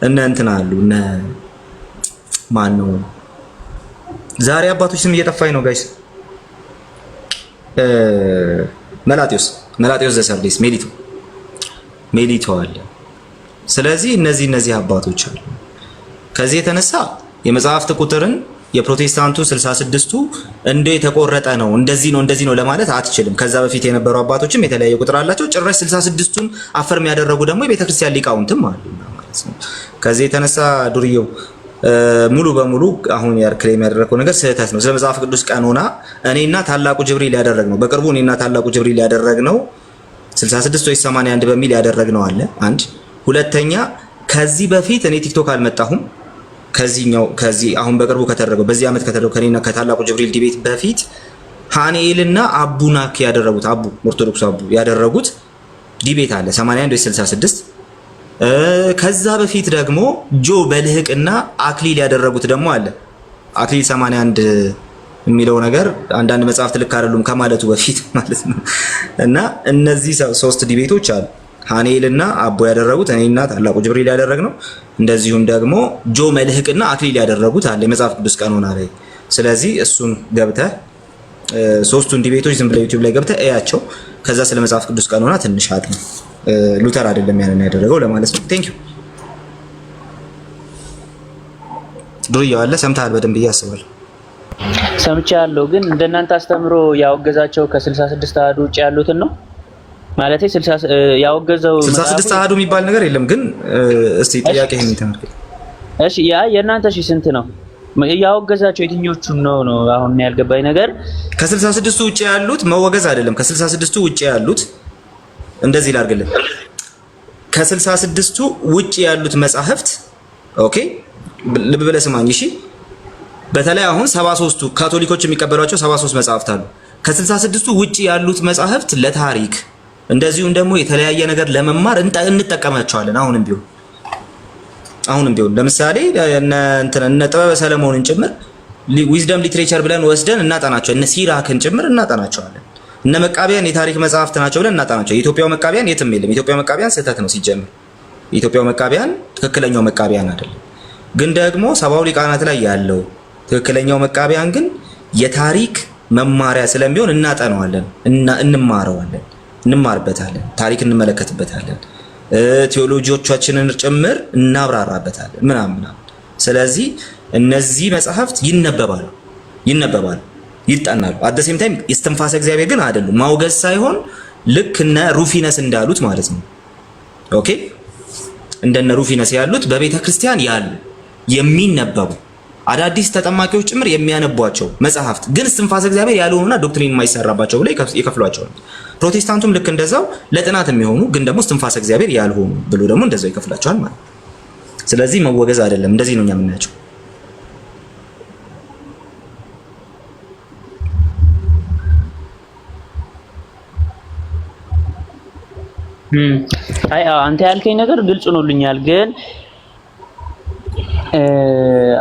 እነ እንትን አሉ እነ ማን ነው ዛሬ አባቶች ስም እየጠፋኝ ነው ጋይስ። መላጢዮስ ዘሰርዴስ ሜሊቶ አለ። ስለዚህ እነዚህ አባቶች አሉ። ከዚህ የተነሳ የመጽሐፍት ቁጥርን የፕሮቴስታንቱ 66ቱ እንደ የተቆረጠ ነው እንደዚህ ነው ለማለት አትችልም። ከዛ በፊት የነበሩ አባቶችም የተለያየ ቁጥር አላቸው። ጭራሽ 66ቱን አፈርም ያደረጉ ደግሞ የቤተክርስቲያን ሊቃውንትም አሉ ማለት ነው። ከዚህ የተነሳ ዱርዬው ሙሉ በሙሉ አሁን ክሌም ያደረገው ነገር ስህተት ነው። ስለ መጽሐፍ ቅዱስ ቀኖና እኔና ታላቁ ጅብሪል ያደረግነው በቅርቡ እኔና ታላቁ ጅብሪል ያደረግነው 66 ወይ 81 በሚል ያደረግነው አለ። አንድ ሁለተኛ ከዚህ በፊት እኔ ቲክቶክ አልመጣሁም። ከዚህ አሁን በቅርቡ ከተደረገው በዚህ ዓመት ከተደረገው ከኔና ከታላቁ ጅብሪል ዲቤት በፊት ሃኔልና አቡናክ ያደረጉት ኦርቶዶክስ አቡ ያደረጉት ዲቤት አለ 81 ወይ 66። ከዛ በፊት ደግሞ ጆ በልህቅና አክሊል ያደረጉት ደግሞ አለ አክሊል 81 የሚለው ነገር አንዳንድ መጽሐፍት ልክ አይደሉም ከማለቱ በፊት ማለት ነው። እና እነዚህ 3 ዲቤቶች አሉ ሃኔልና አቦ ያደረጉት እኔና ታላቁ ጅብሪል ያደረግነው፣ እንደዚሁም ደግሞ ጆ መልህቅና አክሊል ያደረጉት አለ የመጽሐፍ ቅዱስ ቀኖና ላይ። ስለዚህ እሱን ገብተህ 3ቱን ዲቤቶች ዝም ብለህ ዩቲዩብ ላይ ገብተህ እያቸው። ከዛ ስለ መጽሐፍ ቅዱስ ቀኖና ትንሽ አጥና። ሉተር አይደለም ያንን ያደረገው ለማለት ነው። ቴንክ ዩ ዱርዬው አለ ሰምተሃል በደንብ እያስባለሁ ሰምቻለሁ። ግን እንደናንተ አስተምሮ ያወገዛቸው ከ66 አሐዱ ውጭ ያሉትን ነው ማለት ያወገዘው 66 አሐዱ የሚባል ነገር የለም። ግን እስቲ ጥያቄ ይሄን ተመልከት እሺ። የእናንተ ስንት ነው ያወገዛቸው? የትኞቹን ነው አሁን ያልገባኝ ነገር። ከ66ቱ ውጭ ያሉት መወገዝ አይደለም። ከ66ቱ ውጭ ያሉት እንደዚህ ላድርግልህ። ከ66ቱ ውጭ ያሉት መጻሕፍት ኦኬ፣ ልብ ብለህ ስማኝ እሺ። በተለይ አሁን 73ቱ ካቶሊኮች የሚቀበሏቸው 73 መጻሕፍት አሉ። ከ66ቱ ውጭ ያሉት መጻሕፍት ለታሪክ እንደዚሁም ደግሞ የተለያየ ነገር ለመማር እንጠቀማቸዋለን። አሁንም ቢሆን ለምሳሌ እነ ጥበበ ሰለሞንን ጭምር ዊዝደም ሊትሬቸር ብለን ወስደን እናጠናቸው። እነ ሲራክን ጭምር እናጠናቸዋለን። እነ መቃቢያን የታሪክ መጽሐፍት ናቸው ብለን እናጠናቸው። የኢትዮጵያው መቃቢያን የትም የለም። የኢትዮጵያው መቃቢያን ስህተት ነው ሲጀምር። የኢትዮጵያው መቃቢያን ትክክለኛው መቃቢያን አይደለም። ግን ደግሞ ሰባው ሊቃናት ላይ ያለው ትክክለኛው መቃቢያን ግን የታሪክ መማሪያ ስለሚሆን እናጠናዋለን፣ እንማረዋለን፣ እንማርበታለን፣ ታሪክ እንመለከትበታለን፣ ቴዎሎጂዎቻችንን ጭምር እናብራራበታለን ምናምን። ስለዚህ እነዚህ መጽሐፍት ይነበባሉ፣ ይጠናሉ። አደሴም ታይም የእስትንፋሰ እግዚአብሔር ግን አይደሉም። ማውገዝ ሳይሆን ልክ እነ ሩፊነስ እንዳሉት ማለት ነው። ኦኬ እንደነ ሩፊነስ ያሉት በቤተ ክርስቲያን ያሉ የሚነበቡ አዳዲስ ተጠማቂዎች ጭምር የሚያነቧቸው መጽሐፍት ግን እስትንፋሰ እግዚአብሔር ያልሆኑና ዶክትሪን የማይሰራባቸው ብለው ይከፍሏቸዋል። ፕሮቴስታንቱም ልክ እንደዛው ለጥናት የሚሆኑ ግን ደግሞ እስትንፋሰ እግዚአብሔር ያልሆኑ ብሎ ደግሞ እንደዛው ይከፍላቸዋል ማለት ነው። ስለዚህ መወገዝ አይደለም፣ እንደዚህ ነው እኛ የምናያቸው። አይ አንተ ያልከኝ ነገር ግልጽ ሆኖልኛል። ግን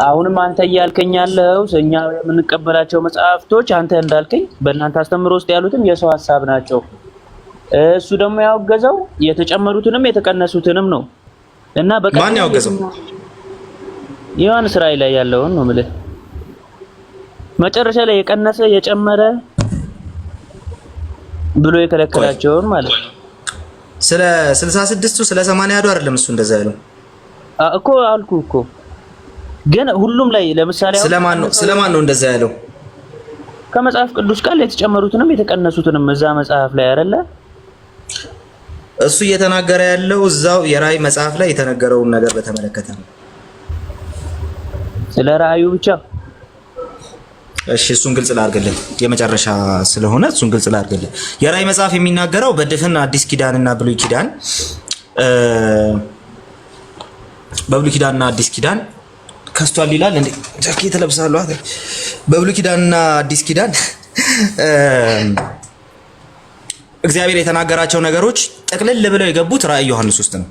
አሁንም አንተ እያልከኝ ያለው እኛ የምንቀበላቸው መጽሐፍቶች አንተ እንዳልከኝ በእናንተ አስተምሮ ውስጥ ያሉትም የሰው ሐሳብ ናቸው። እሱ ደግሞ ያወገዘው የተጨመሩትንም የተቀነሱትንም ነው እና ማን ያወገዘው? ዮሐንስ ራእይ ላይ ያለውን ነው ማለት መጨረሻ ላይ የቀነሰ የጨመረ ብሎ የከለከላቸውን ማለት ነው። ስለ 66ቱ ስለ 80 አይደለም እሱ እንደዛ ያለው እኮ አልኩ እኮ። ግን ሁሉም ላይ ለምሳሌ ስለማን ነው እንደዛ ያለው? ከመጽሐፍ ቅዱስ ቃል የተጨመሩትንም የተቀነሱትንም እዛ መጽሐፍ ላይ አይደለ እሱ እየተናገረ ያለው እዛው የራእይ መጽሐፍ ላይ የተነገረውን ነገር በተመለከተ ነው። ስለ ራእዩ ብቻ። እሺ እሱን ግልጽ ላድርግልህ፣ የመጨረሻ ስለሆነ እሱን ግልጽ ላድርግልህ። የራእይ መጽሐፍ የሚናገረው በድፍን አዲስ ኪዳንና ብሉይ ኪዳን በብሉይ ኪዳንና አዲስ ኪዳን ከስቷል ይላል እንዴ? ጃኬት ለብሳለሁ አይደል? በብሉይ ኪዳንና አዲስ ኪዳን እግዚአብሔር የተናገራቸው ነገሮች ጠቅልል ብለው የገቡት ራእይ ዮሐንስ ውስጥ ነው።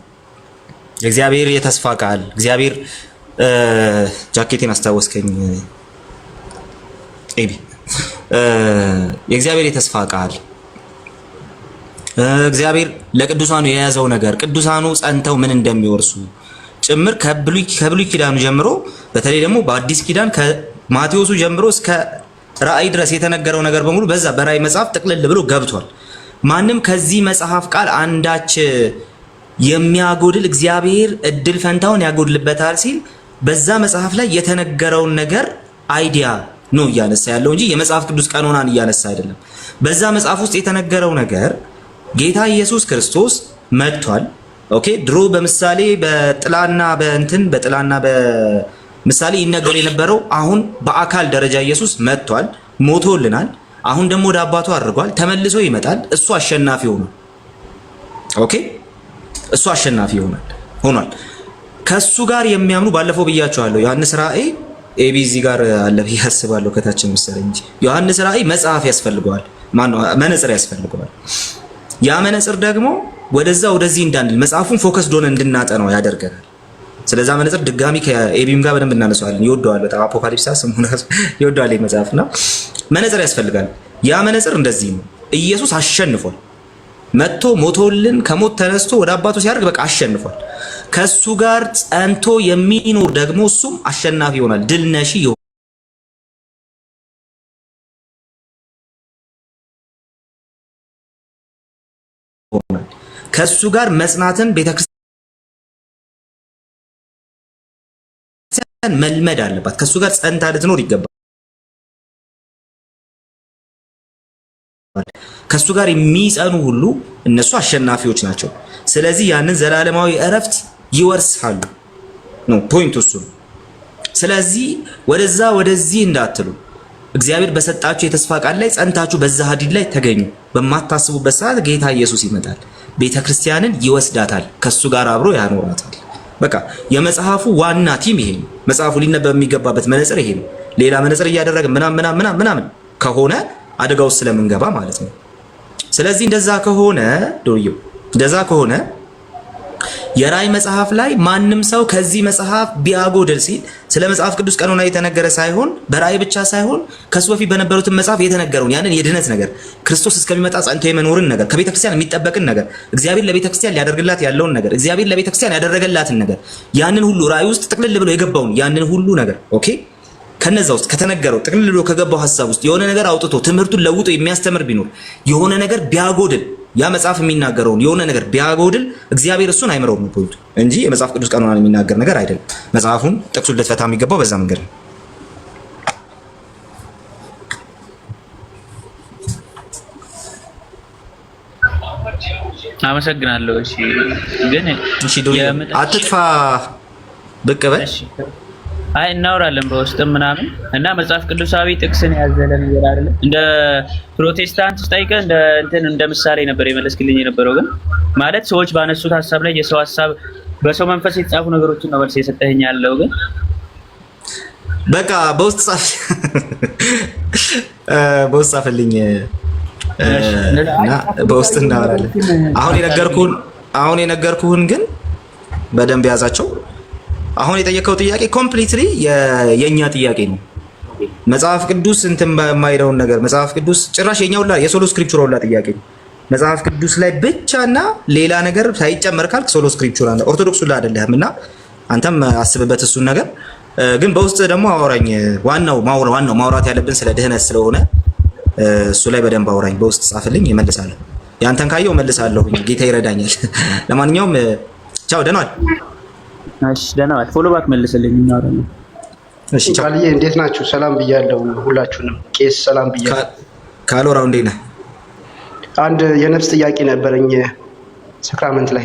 የእግዚአብሔር የተስፋ ቃል እግዚአብሔር ጃኬቴን አስታወስከኝ ኤቢ። የእግዚአብሔር የተስፋ ቃል እግዚአብሔር ለቅዱሳኑ የያዘው ነገር ቅዱሳኑ ጸንተው ምን እንደሚወርሱ ጭምር ከብሉይ ኪዳኑ ጀምሮ በተለይ ደግሞ በአዲስ ኪዳን ከማቴዎሱ ጀምሮ እስከ ራእይ ድረስ የተነገረው ነገር በሙሉ በዛ በራእይ መጽሐፍ ጥቅልል ብሎ ገብቷል። ማንም ከዚህ መጽሐፍ ቃል አንዳች የሚያጎድል እግዚአብሔር እድል ፈንታውን ያጎድልበታል ሲል በዛ መጽሐፍ ላይ የተነገረውን ነገር አይዲያ ነው እያነሳ ያለው እንጂ የመጽሐፍ ቅዱስ ቀኖናን እያነሳ አይደለም። በዛ መጽሐፍ ውስጥ የተነገረው ነገር ጌታ ኢየሱስ ክርስቶስ መጥቷል። ኦኬ ድሮ በምሳሌ በጥላና በምሳሌ ይነገር የነበረው አሁን በአካል ደረጃ ኢየሱስ መጥቷል፣ ሞቶልናል። አሁን ደግሞ ወደ አባቱ አድርጓል፣ ተመልሶ ይመጣል። እሱ አሸናፊ ሆኗል። ኦኬ እሱ አሸናፊ ሆኗል። ከሱ ጋር የሚያምኑ ባለፈው ብያቸዋለሁ። ዮሐንስ ራእይ ኤቢዚ ጋር አለ ብዬ አስባለሁ ከታችን መሰለኝ እንጂ ዮሐንስ ራእይ መጽሐፍ ያስፈልገዋል፣ መነጽር ያስፈልገዋል። ያ መነጽር ደግሞ ወደዚህ እንዳንል መጽሐፉን ፎከስ ዶን እንድናጠናው ያደርገናል። ስለዛ መነጽር ድጋሚ ከኤቢም ጋር በደንብ እናነሳዋለን። ይወደዋል በጣም አፖካሊፕስ ስሙን ይወደዋል መጽሐፍና መነጽር ያስፈልጋል። ያ መነጽር እንደዚህ ነው። ኢየሱስ አሸንፏል። መጥቶ ሞቶልን ከሞት ተነስቶ ወደ አባቱ ሲያደርግ በቃ አሸንፏል። ከሱ ጋር ጸንቶ የሚኖር ደግሞ እሱም አሸናፊ ይሆናል፣ ድል ነሺ ይሆናል። ከሱ ጋር መጽናትን ቤተክርስቲያን መልመድ አለባት። ከሱ ጋር ጸንታ ልትኖር ይገባል። ከሱ ጋር የሚጸኑ ሁሉ እነሱ አሸናፊዎች ናቸው። ስለዚህ ያንን ዘላለማዊ እረፍት ይወርሳሉ ነው ፖይንቱ እሱ። ስለዚህ ወደዚህ እንዳትሉ እግዚአብሔር በሰጣችሁ የተስፋ ቃል ላይ ጸንታችሁ በዛ ሀዲድ ላይ ተገኙ። በማታስቡበት ሰዓት ጌታ ኢየሱስ ይመጣል፣ ቤተክርስቲያንን ይወስዳታል፣ ከሱ ጋር አብሮ ያኖራታል። በቃ የመጽሐፉ ዋና ቲም ይሄ ነው። መጽሐፉ ሊነበብ የሚገባበት መነጽር ይሄ ነው። ሌላ መነጽር እያደረገ ምናምን ከሆነ አደጋ ውስጥ ስለምንገባ ማለት ነው። ስለዚህ እንደዛ ከሆነ የራእይ መጽሐፍ ላይ ማንም ሰው ከዚህ መጽሐፍ ቢያጎድል ሲል ስለ መጽሐፍ ቅዱስ ቀኖና የተነገረ ሳይሆን በራእይ ብቻ ሳይሆን ከሱ በፊት በነበሩትን መጽሐፍ የተነገረውን ያንን የድነት ነገር ክርስቶስ እስከሚመጣ ጸንቶ የመኖርን ነገር ከቤተክርስቲያን የሚጠበቅን ነገር እግዚአብሔር ለቤተክርስቲያን ሊያደርግላት ያለውን ነገር እግዚአብሔር ለቤተክርስቲያን ያደረገላትን ነገር ያንን ሁሉ ራእይ ውስጥ ጥቅልል ብሎ የገባውን ያንን ሁሉ ነገር ኦኬ ከነዛ ውስጥ ከተነገረው ጥቅልል ብሎ ከገባው ሐሳብ ውስጥ የሆነ ነገር አውጥቶ ትምህርቱን ለውጦ የሚያስተምር ቢኖር የሆነ ነገር ቢያጎድል ያ መጽሐፍ የሚናገረውን የሆነ ነገር ቢያጎድል እግዚአብሔር እሱን አይምረውም ነው ፖይንቱ እንጂ የመጽሐፍ ቅዱስ ቀኖናን የሚናገር ነገር አይደለም። መጽሐፉን ጥቅሱን ልትፈታ የሚገባው በዛ መንገድ ነው። አመሰግናለሁ። እሺ ግን አትጥፋ ብቅ በል አይ እናወራለን በውስጥም ምናምን እና መጽሐፍ ቅዱሳዊ ጥቅስን ያዘለ ነገር አይደለም። እንደ ፕሮቴስታንት ስጠይቅህ እንደ ምሳሌ ነበር የመለስክልኝ የነበረው። ግን ማለት ሰዎች ባነሱት ሀሳብ ላይ የሰው ሀሳብ በሰው መንፈስ የተጻፉ ነገሮችን ነው መልስ የሰጠኸኝ ያለው። ግን በቃ በውስጥ ጻፍልኝ እና በውስጥ እናወራለን። አሁን የነገርኩህን ግን በደንብ ያዛቸው። አሁን የጠየቀው ጥያቄ ኮምፕሊትሊ የኛ ጥያቄ ነው። መጽሐፍ ቅዱስ እንትን የማይለውን ነገር መጽሐፍ ቅዱስ ጭራሽ የኛውላ የሶሎ ስክሪፕቸር ሁላ ጥያቄ ነው። መጽሐፍ ቅዱስ ላይ ብቻና ሌላ ነገር ሳይጨመር ካልክ ሶሎ ስክሪፕቸር አለ። ኦርቶዶክስ ሁላ አይደለህም እና አንተም አስብበት እሱን ነገር። ግን በውስጥ ደግሞ አወራኝ። ዋናው ማውራት ያለብን ስለ ድህነት ስለሆነ እሱ ላይ በደንብ አውራኝ። በውስጥ ጻፍልኝ እመልሳለሁ። ያንተን ካየው እመልሳለሁ። ጌታ ይረዳኛል። ለማንኛውም ቻው፣ ደህና ዋል። እሺ፣ ደህና ዋል። ፎሎ ባክ መልስልኝ እናወራለን። እሺ፣ ቃልዬ እንዴት ናችሁ? ሰላም ብያለሁ ሁላችሁንም። ቄስ ሰላም ብያለሁ። ካሎራው እንዴት ነህ? አንድ የነፍስ ጥያቄ ነበረኝ ሰክራመንት ላይ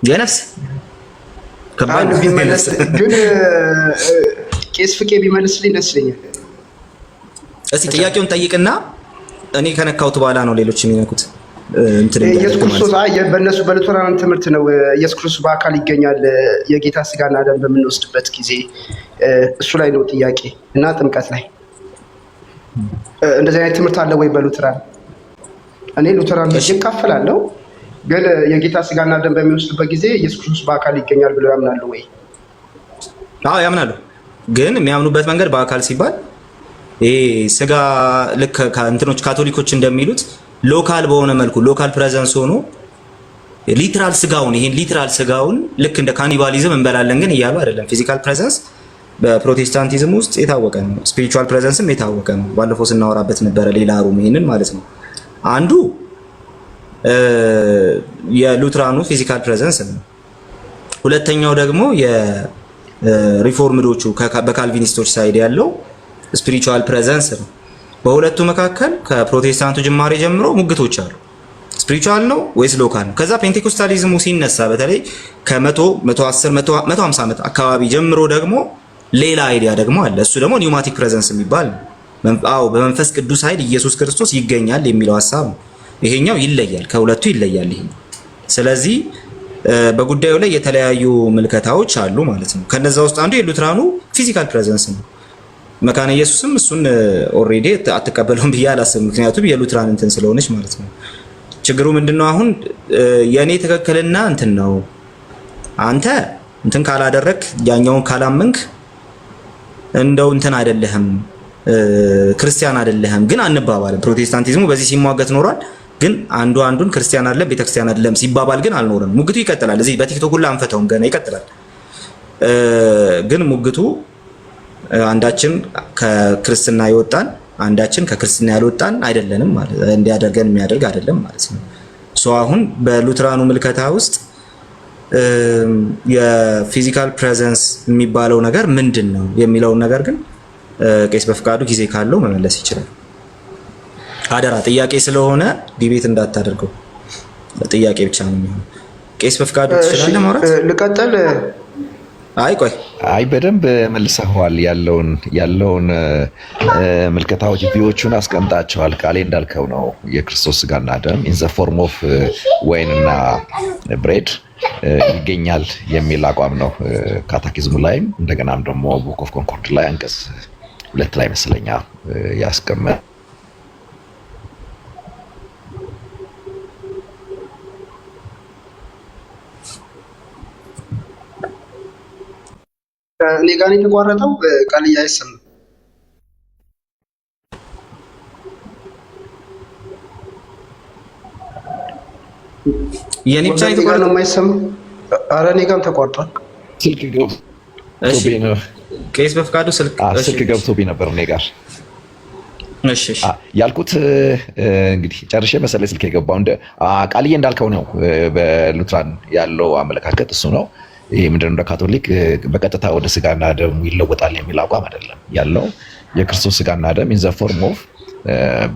የነፍስ ከባድ ቢመለስ ግን ቄስ ፍቄ ቢመልስልኝ ደስ ይለኛል። እስቲ ጥያቄውን ጠይቅና እኔ ከነካሁት በኋላ ነው ሌሎች የሚነኩት። ኢየሱስ ክርስቶስ በእነሱ በሉተራን ትምህርት ነው ኢየሱስ ክርስቶስ በአካል ይገኛል የጌታ ስጋና ደም በምንወስድበት ጊዜ፣ እሱ ላይ ነው ጥያቄ እና ጥምቀት ላይ እንደዚህ አይነት ትምህርት አለ ወይ በሉተራን? እኔ ሉተራን እካፈላለሁ፣ ግን የጌታ ስጋና ደም በሚወስድበት ጊዜ ኢየሱስ ክርስቶስ በአካል ይገኛል ብለው ያምናሉ ወይ? አዎ ያምናሉ። ግን የሚያምኑበት መንገድ በአካል ሲባል ይሄ ስጋ ልክ ከእንትኖች ካቶሊኮች እንደሚሉት ሎካል በሆነ መልኩ ሎካል ፕሬዘንስ ሆኖ ሊትራል ስጋውን ይሄን ሊትራል ስጋውን ልክ እንደ ካኒባሊዝም እንበላለን ግን እያሉ አይደለም። ፊዚካል ፕሬዘንስ በፕሮቴስታንቲዝም ውስጥ የታወቀ ነው። ስፒሪቹዋል ፕሬዘንስም የታወቀ ነው። ባለፈው ስናወራበት ነበረ ሌላ ሩም ይሄንን ማለት ነው። አንዱ የሉትራኑ ፊዚካል ፕሬዘንስ ነው። ሁለተኛው ደግሞ የሪፎርምዶቹ በካልቪኒስቶች ሳይድ ያለው ስፒሪቹዋል ፕሬዘንስ ነው። በሁለቱ መካከል ከፕሮቴስታንቱ ጅማሬ ጀምሮ ሙግቶች አሉ። ስፒሪቹዋል ነው ወይስ ሎካል ነው? ከዛ ፔንቴኮስታሊዝሙ ሲነሳ በተለይ ከ100፣ 110፣ 150 ዓመት አካባቢ ጀምሮ ደግሞ ሌላ አይዲያ ደግሞ አለ። እሱ ደግሞ ኒውማቲክ ፕሬዘንስ የሚባል ነው። አዎ በመንፈስ ቅዱስ ኃይል ኢየሱስ ክርስቶስ ይገኛል የሚለው ሐሳብ ነው። ይሄኛው ይለያል፣ ከሁለቱ ይለያል ይሄ። ስለዚህ በጉዳዩ ላይ የተለያዩ ምልከታዎች አሉ ማለት ነው። ከነዛ ውስጥ አንዱ የሉትራኑ ፊዚካል ፕሬዘንስ ነው። መካነ ኢየሱስም እሱን ኦልሬዲ አትቀበለውም ብዬ አላስብም። ምክንያቱም የሉትራን እንትን ስለሆነች ማለት ነው። ችግሩ ምንድነው? አሁን የኔ ትክክልና እንትን ነው። አንተ እንትን ካላደረክ ያኛውን ካላመንክ እንደው እንትን አይደለህም ክርስቲያን አይደለህም ግን አንባባልም። ፕሮቴስታንቲዝሙ በዚህ ሲሟገት ኖሯል። ግን አንዱ አንዱን ክርስቲያን አይደለም ቤተክርስቲያን አይደለም ሲባባል ግን አልኖርም። ሙግቱ ይቀጥላል። እዚህ በቲክቶክ ሁሉ አንፈተውም፣ ገና ይቀጥላል። ግን ሙግቱ አንዳችን ከክርስትና ይወጣን አንዳችን ከክርስትና ያልወጣን አይደለንም ማለት እንዲያደርገን የሚያደርግ አይደለም ማለት ነው። አሁን በሉትራኑ ምልከታ ውስጥ የፊዚካል ፕሬዘንስ የሚባለው ነገር ምንድን ነው የሚለውን ነገር ግን ቄስ በፍቃዱ ጊዜ ካለው መመለስ ይችላል። አደራ ጥያቄ ስለሆነ ዲቤት እንዳታደርገው፣ ጥያቄ ብቻ ነው የሚሆነው። ቄስ በፍቃዱ ትችላለህ ማውራት? ልቀጥል? አይ በደንብ መልሰዋል። ያለውን ምልከታዎች ቪዎቹን አስቀምጣቸዋል። ቃሌ እንዳልከው ነው። የክርስቶስ ስጋና ደም ኢን ዘ ፎርም ኦፍ ወይን እና ብሬድ ይገኛል የሚል አቋም ነው ካታኪዝሙ ላይም እንደገናም ደግሞ ቡክ ኦፍ ኮንኮርድ ላይ አንቀጽ 2 ላይ መስለኛ ያስቀመጠ እኔ ጋር የተቋረጠው ቃልዬ አይሰማም። የኔ ብቻ የተቋረጠው ነው የማይሰማው? ኧረ እኔ ጋርም ተቋርጧል። ስልክ ገብቶብኝ ነው። ቄስ በፍቃዱ ስልክ ገብቶብኝ ነበር እኔ ጋር። እሺ ያልኩት እንግዲህ ጨርሼ መሰለኝ ስልክ የገባው። ቃልዬ እንዳልከው ነው። በሉትራን ያለው አመለካከት እሱ ነው። ይሄ ምንድነው? እንደ ካቶሊክ በቀጥታ ወደ ስጋና ደም ይለወጣል የሚል አቋም አይደለም ያለው። የክርስቶስ ስጋና ደም ኢን ዘ ፎርም ኦፍ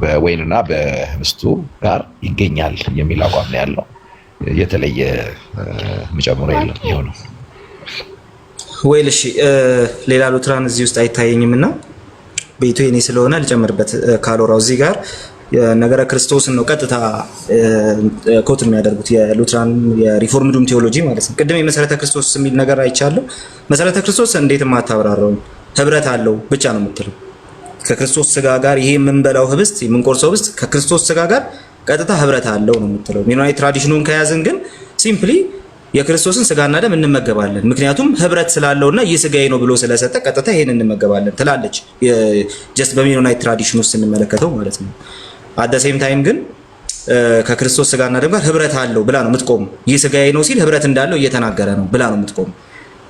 በወይንና በህብስቱ ጋር ይገኛል የሚል አቋም ነው ያለው። የተለየ መጨመሩ የለም። ይሄው ነው። ወይል እሺ፣ ሌላ ሉትራን እዚህ ውስጥ አይታየኝምና ቤቱ የኔ ስለሆነ ልጨምርበት። ካሎራው እዚህ ጋር ነገረ ክርስቶስን ነው ቀጥታ ኮት የሚያደርጉት የሉትራን የሪፎርምዱም ቴዎሎጂ ማለት ነው። ቅድም የመሰረተ ክርስቶስ የሚል ነገር አይቻለሁ። መሰረተ ክርስቶስ እንዴት ማታብራራው ህብረት አለው ብቻ ነው የምትለው። ከክርስቶስ ስጋ ጋር ይሄ የምንበላው ህብስት የምንቆርሰው ህብስት ከክርስቶስ ስጋ ጋር ቀጥታ ህብረት አለው ነው የምትለው። ሜኖናይት ትራዲሽኑን ከያዝን ግን ሲምፕሊ የክርስቶስን ስጋና ደም እንመገባለን፣ ምክንያቱም ህብረት ስላለውና ይህ ስጋዬ ነው ብሎ ስለሰጠ ቀጥታ ይሄን እንመገባለን ትላለች። ጀስት በሜኖናይት ትራዲሽን ውስጥ ስንመለከተው ማለት ነው። አት ሴም ታይም ግን ከክርስቶስ ስጋና ደም ጋር ህብረት አለው ብላ ነው የምትቆም። ይህ ስጋዬ ነው ሲል ህብረት እንዳለው እየተናገረ ነው ብላ ነው የምትቆም።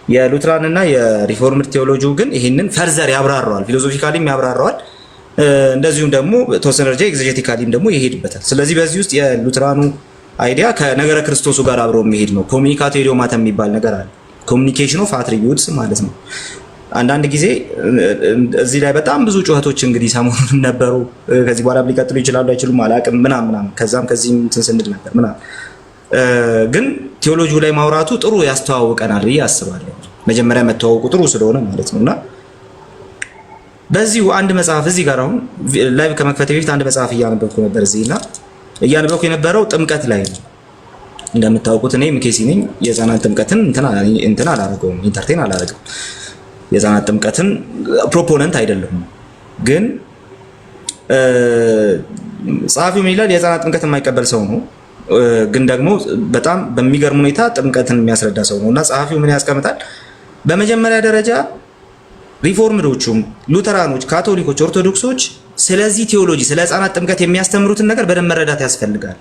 የሉትራንና የሪፎርምድ ቴዎሎጂው ግን ይህንን ፈርዘር ያብራራዋል፣ ፊሎሶፊካሊም ያብራራዋል፣ እንደዚሁም ደግሞ ተወሰነ ደረጃ ኤግዜጀቲካሊም ደግሞ ይሄድበታል። ስለዚህ በዚህ ውስጥ የሉትራኑ አይዲያ ከነገረ ክርስቶሱ ጋር አብሮ የሚሄድ ነው። ኮሙኒካቶ ኢዲዮማታ የሚባል ነገር አለ። ኮሙኒኬሽን ኦፍ አትሪቢዩትስ ማለት ነው። አንዳንድ ጊዜ እዚህ ላይ በጣም ብዙ ጩኸቶች እንግዲህ ሰሞኑንም ነበሩ። ከዚህ በኋላ ሊቀጥሉ ይችላሉ አይችሉም አላውቅም፣ ምናምን ከዛም ከዚህም እንትን ስንል ነበር ምናምን። ግን ቴዎሎጂው ላይ ማውራቱ ጥሩ ያስተዋውቀናል ብዬ አስባለሁ። መጀመሪያ መተዋወቁ ጥሩ ስለሆነ ማለት ነው። እና በዚሁ አንድ መጽሐፍ እዚህ ጋር አሁን ላይቭ ከመክፈቴ በፊት አንድ መጽሐፍ እያነበብኩ ነበር እዚህና እያነበብኩ የነበረው ጥምቀት ላይ ነው። እንደምታውቁት እኔ ምኬሲ ነኝ። የህፃናት ጥምቀትን እንትን አላደረገውም፣ ኢንተርቴን አላደረገም። የህፃናት ጥምቀትን ፕሮፖነንት አይደለሁም። ግን ጸሐፊው ምን ይላል? የህፃናት ጥምቀት የማይቀበል ሰው ነው፣ ግን ደግሞ በጣም በሚገርም ሁኔታ ጥምቀትን የሚያስረዳ ሰው ነው። እና ጸሐፊው ምን ያስቀምጣል? በመጀመሪያ ደረጃ ሪፎርምዶቹም፣ ሉተራኖች፣ ካቶሊኮች፣ ኦርቶዶክሶች ስለዚህ ቴዎሎጂ ስለ ህፃናት ጥምቀት የሚያስተምሩትን ነገር በደንብ መረዳት ያስፈልጋል።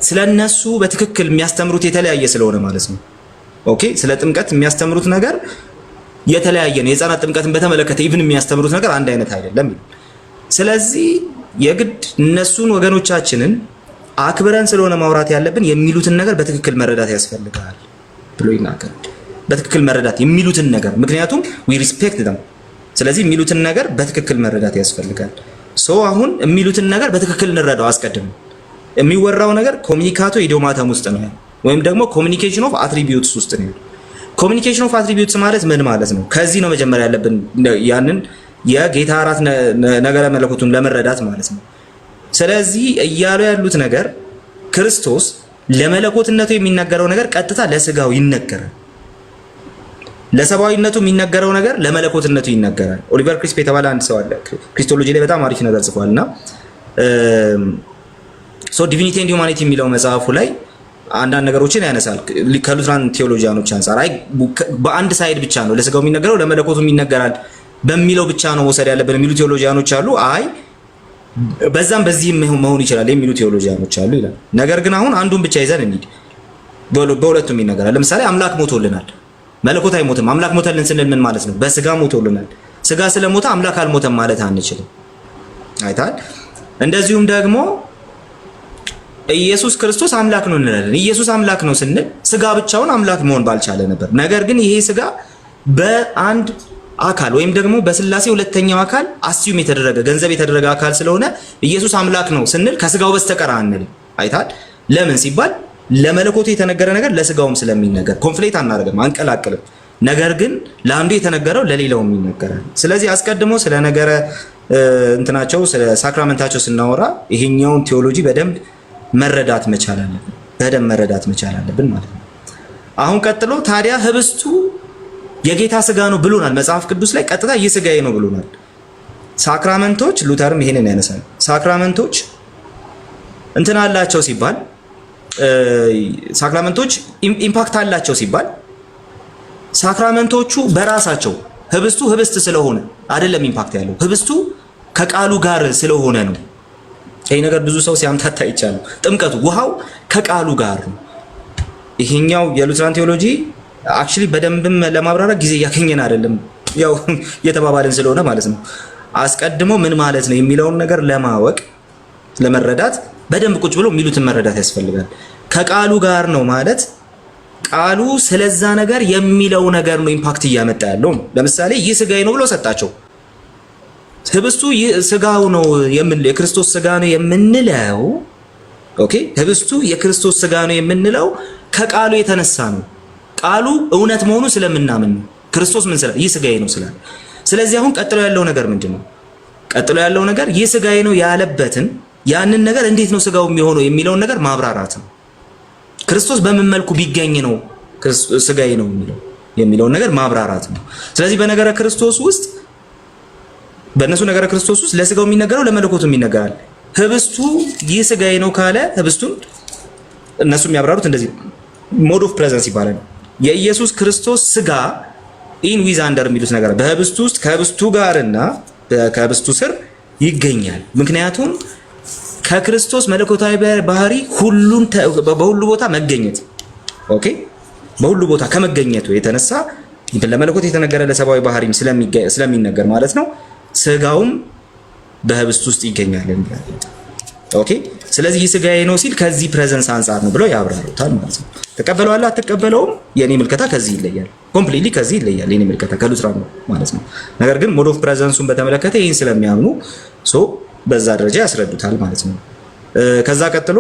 ስለነሱ በትክክል የሚያስተምሩት የተለያየ ስለሆነ ማለት ነው። ኦኬ፣ ስለ ጥምቀት የሚያስተምሩት ነገር የተለያየ ነው። የህፃናት ጥምቀትን በተመለከተ ኢቭን የሚያስተምሩት ነገር አንድ አይነት አይደለም። ስለዚህ የግድ እነሱን ወገኖቻችንን አክብረን ስለሆነ ማውራት ያለብን የሚሉትን ነገር በትክክል መረዳት ያስፈልጋል ብሎ ይናገራል። በትክክል መረዳት የሚሉትን ነገር፣ ምክንያቱም ዊ ሪስፔክት them። ስለዚህ የሚሉትን ነገር በትክክል መረዳት ያስፈልጋል። አሁን የሚሉትን ነገር በትክክል እንረዳው። አስቀድም የሚወራው ነገር ኮሙኒካቶ ኢዲዮማታም ውስጥ ነው፣ ወይም ደግሞ ኮሙኒኬሽን ኦፍ አትሪቢዩትስ ውስጥ ነው። ኮሙኒኬሽን ኦፍ አትሪቢዩትስ ማለት ምን ማለት ነው? ከዚህ ነው መጀመሪያ ያለብን ያንን የጌታ አራት ነገረ መለኮቱን ለመረዳት ማለት ነው። ስለዚህ እያሉ ያሉት ነገር ክርስቶስ ለመለኮትነቱ የሚነገረው ነገር ቀጥታ ለስጋው ይነገራል። ለሰብአዊነቱ የሚነገረው ነገር ለመለኮትነቱ ይነገራል። ኦሊቨር ክሪስፕ የተባለ አንድ ሰው አለ፣ ክሪስቶሎጂ ላይ በጣም አሪፍ ነገር ጽፏልና ዲቪኒቲ ኤንድ ሂውማኒቲ የሚለው መጽሐፉ ላይ አንዳንድ ነገሮችን ያነሳል ከሉትራን ቴዎሎጂያኖች አንፃር። አይ በአንድ ሳይድ ብቻ ነው ለስጋው የሚነገረው ለመለኮቱም ይነገራል በሚለው ብቻ ነው መውሰድ ያለብን የሚሉ ቴዎሎጂያኖች አሉ። አይ በዛም በዚህም መሆን ይችላል የሚሉ ቴዎሎጂያኖች አሉ ይላል። ነገር ግን አሁን አንዱን ብቻ ይዘን እንሂድ፣ በሁለቱም ይነገራል። ለምሳሌ አምላክ ሞቶልናል፣ መለኮት አይሞትም። አምላክ ሞተልን ስንል ምን ማለት ነው? በስጋ ሞቶልናል። ስጋ ስለሞተ አምላክ አልሞተም ማለት አንችልም። አይታል። እንደዚሁም ደግሞ ኢየሱስ ክርስቶስ አምላክ ነው እንላለን። ኢየሱስ አምላክ ነው ስንል ስጋ ብቻውን አምላክ መሆን ባልቻለ ነበር። ነገር ግን ይሄ ስጋ በአንድ አካል ወይም ደግሞ በስላሴ ሁለተኛው አካል አስዩም የተደረገ ገንዘብ የተደረገ አካል ስለሆነ ኢየሱስ አምላክ ነው ስንል ከስጋው በስተቀር አንልም። አይታል። ለምን ሲባል ለመለኮቱ የተነገረ ነገር ለስጋውም ስለሚነገር ኮንፍሌት አናደርግም፣ አንቀላቅልም። ነገር ግን ለአንዱ የተነገረው ለሌላውም ይነገራል። ስለዚህ አስቀድሞ ስለ ነገረ እንትናቸው ስለ ሳክራመንታቸው ስናወራ ይሄኛውን ቴዎሎጂ በደንብ መረዳት መቻል አለብን፣ በደንብ መረዳት መቻል አለብን ማለት ነው። አሁን ቀጥሎ ታዲያ ህብስቱ የጌታ ስጋ ነው ብሎናል መጽሐፍ ቅዱስ ላይ ቀጥታ ይህ ስጋዬ ነው ብሎናል። ሳክራመንቶች ሉተርም ይሄንን ያነሳል። ሳክራመንቶች እንትን አላቸው ሲባል ሳክራመንቶች ኢምፓክት አላቸው ሲባል ሳክራመንቶቹ በራሳቸው ህብስቱ ህብስት ስለሆነ አይደለም ኢምፓክት ያለው፣ ህብስቱ ከቃሉ ጋር ስለሆነ ነው። ይሄ ነገር ብዙ ሰው ሲያምታታ ይቻላል። ጥምቀቱ ውሃው ከቃሉ ጋር ነው። ይሄኛው የሉትራን ቴዎሎጂ አክቹሊ በደንብም ለማብራራት ጊዜ ያገኘን አይደለም፣ ያው የተባባልን ስለሆነ ማለት ነው። አስቀድሞ ምን ማለት ነው የሚለውን ነገር ለማወቅ ለመረዳት በደንብ ቁጭ ብሎ የሚሉትን መረዳት ያስፈልጋል። ከቃሉ ጋር ነው ማለት ቃሉ ስለዛ ነገር የሚለው ነገር ነው ኢምፓክት እያመጣ ያለው። ለምሳሌ ይህ ስጋዬ ነው ብሎ ሰጣቸው። ህብስቱ ስጋው ነው የምንለው የክርስቶስ ስጋ ነው የምንለው። ኦኬ፣ ህብስቱ የክርስቶስ ስጋ ነው የምንለው ከቃሉ የተነሳ ነው። ቃሉ እውነት መሆኑ ስለምናምን ነው። ክርስቶስ ምን ስላለ ይህ ስጋዬ ነው ስላለ። ስለዚህ አሁን ቀጥሎ ያለው ነገር ምንድነው? ቀጥሎ ያለው ነገር ይህ ስጋዬ ነው ያለበትን ያንን ነገር እንዴት ነው ስጋው የሚሆነው የሚለውን ነገር ማብራራት ነው። ክርስቶስ በምን መልኩ ቢገኝ ነው ስጋዬ ነው የሚለውን ነገር ማብራራት ነው። ስለዚህ በነገረ ክርስቶስ ውስጥ በእነሱ ነገረ ክርስቶስ ውስጥ ለስጋው የሚነገረው ለመለኮቱ የሚነገራል። ህብስቱ ይህ ስጋዬ ነው ካለ ህብስቱን እነሱ የሚያብራሩት እንደዚህ ሞድ ኦፍ ፕሬዘንስ ይባላል። የኢየሱስ ክርስቶስ ስጋ ኢን ዊዝ አንደር የሚሉት ነገር በህብስቱ ውስጥ ከህብስቱ ጋርና ከህብስቱ ስር ይገኛል። ምክንያቱም ከክርስቶስ መለኮታዊ ባህሪ ሁሉን በሁሉ ቦታ መገኘት ኦኬ፣ በሁሉ ቦታ ከመገኘቱ የተነሳ ለመለኮት የተነገረ ለሰብአዊ ባህሪም ስለሚነገር ማለት ነው ስጋውም በህብስቱ ውስጥ ይገኛል። ኦኬ፣ ስለዚህ ይህ ስጋዬ ነው ሲል ከዚህ ፕሬዘንስ አንጻር ነው ብለው ያብራሩታል ማለት ነው። ተቀበለዋለህ አትቀበለውም? የኔ ምልከታ ከዚህ ይለያል። ኮምፕሊትሊ ከዚህ ይለያል የኔ ምልከታ ከሉትራን ነው ማለት ነው። ነገር ግን ሞድ ኦፍ ፕሬዘንሱን በተመለከተ ይህን ስለሚያምኑ በዛ ደረጃ ያስረዱታል ማለት ነው። ከዛ ቀጥሎ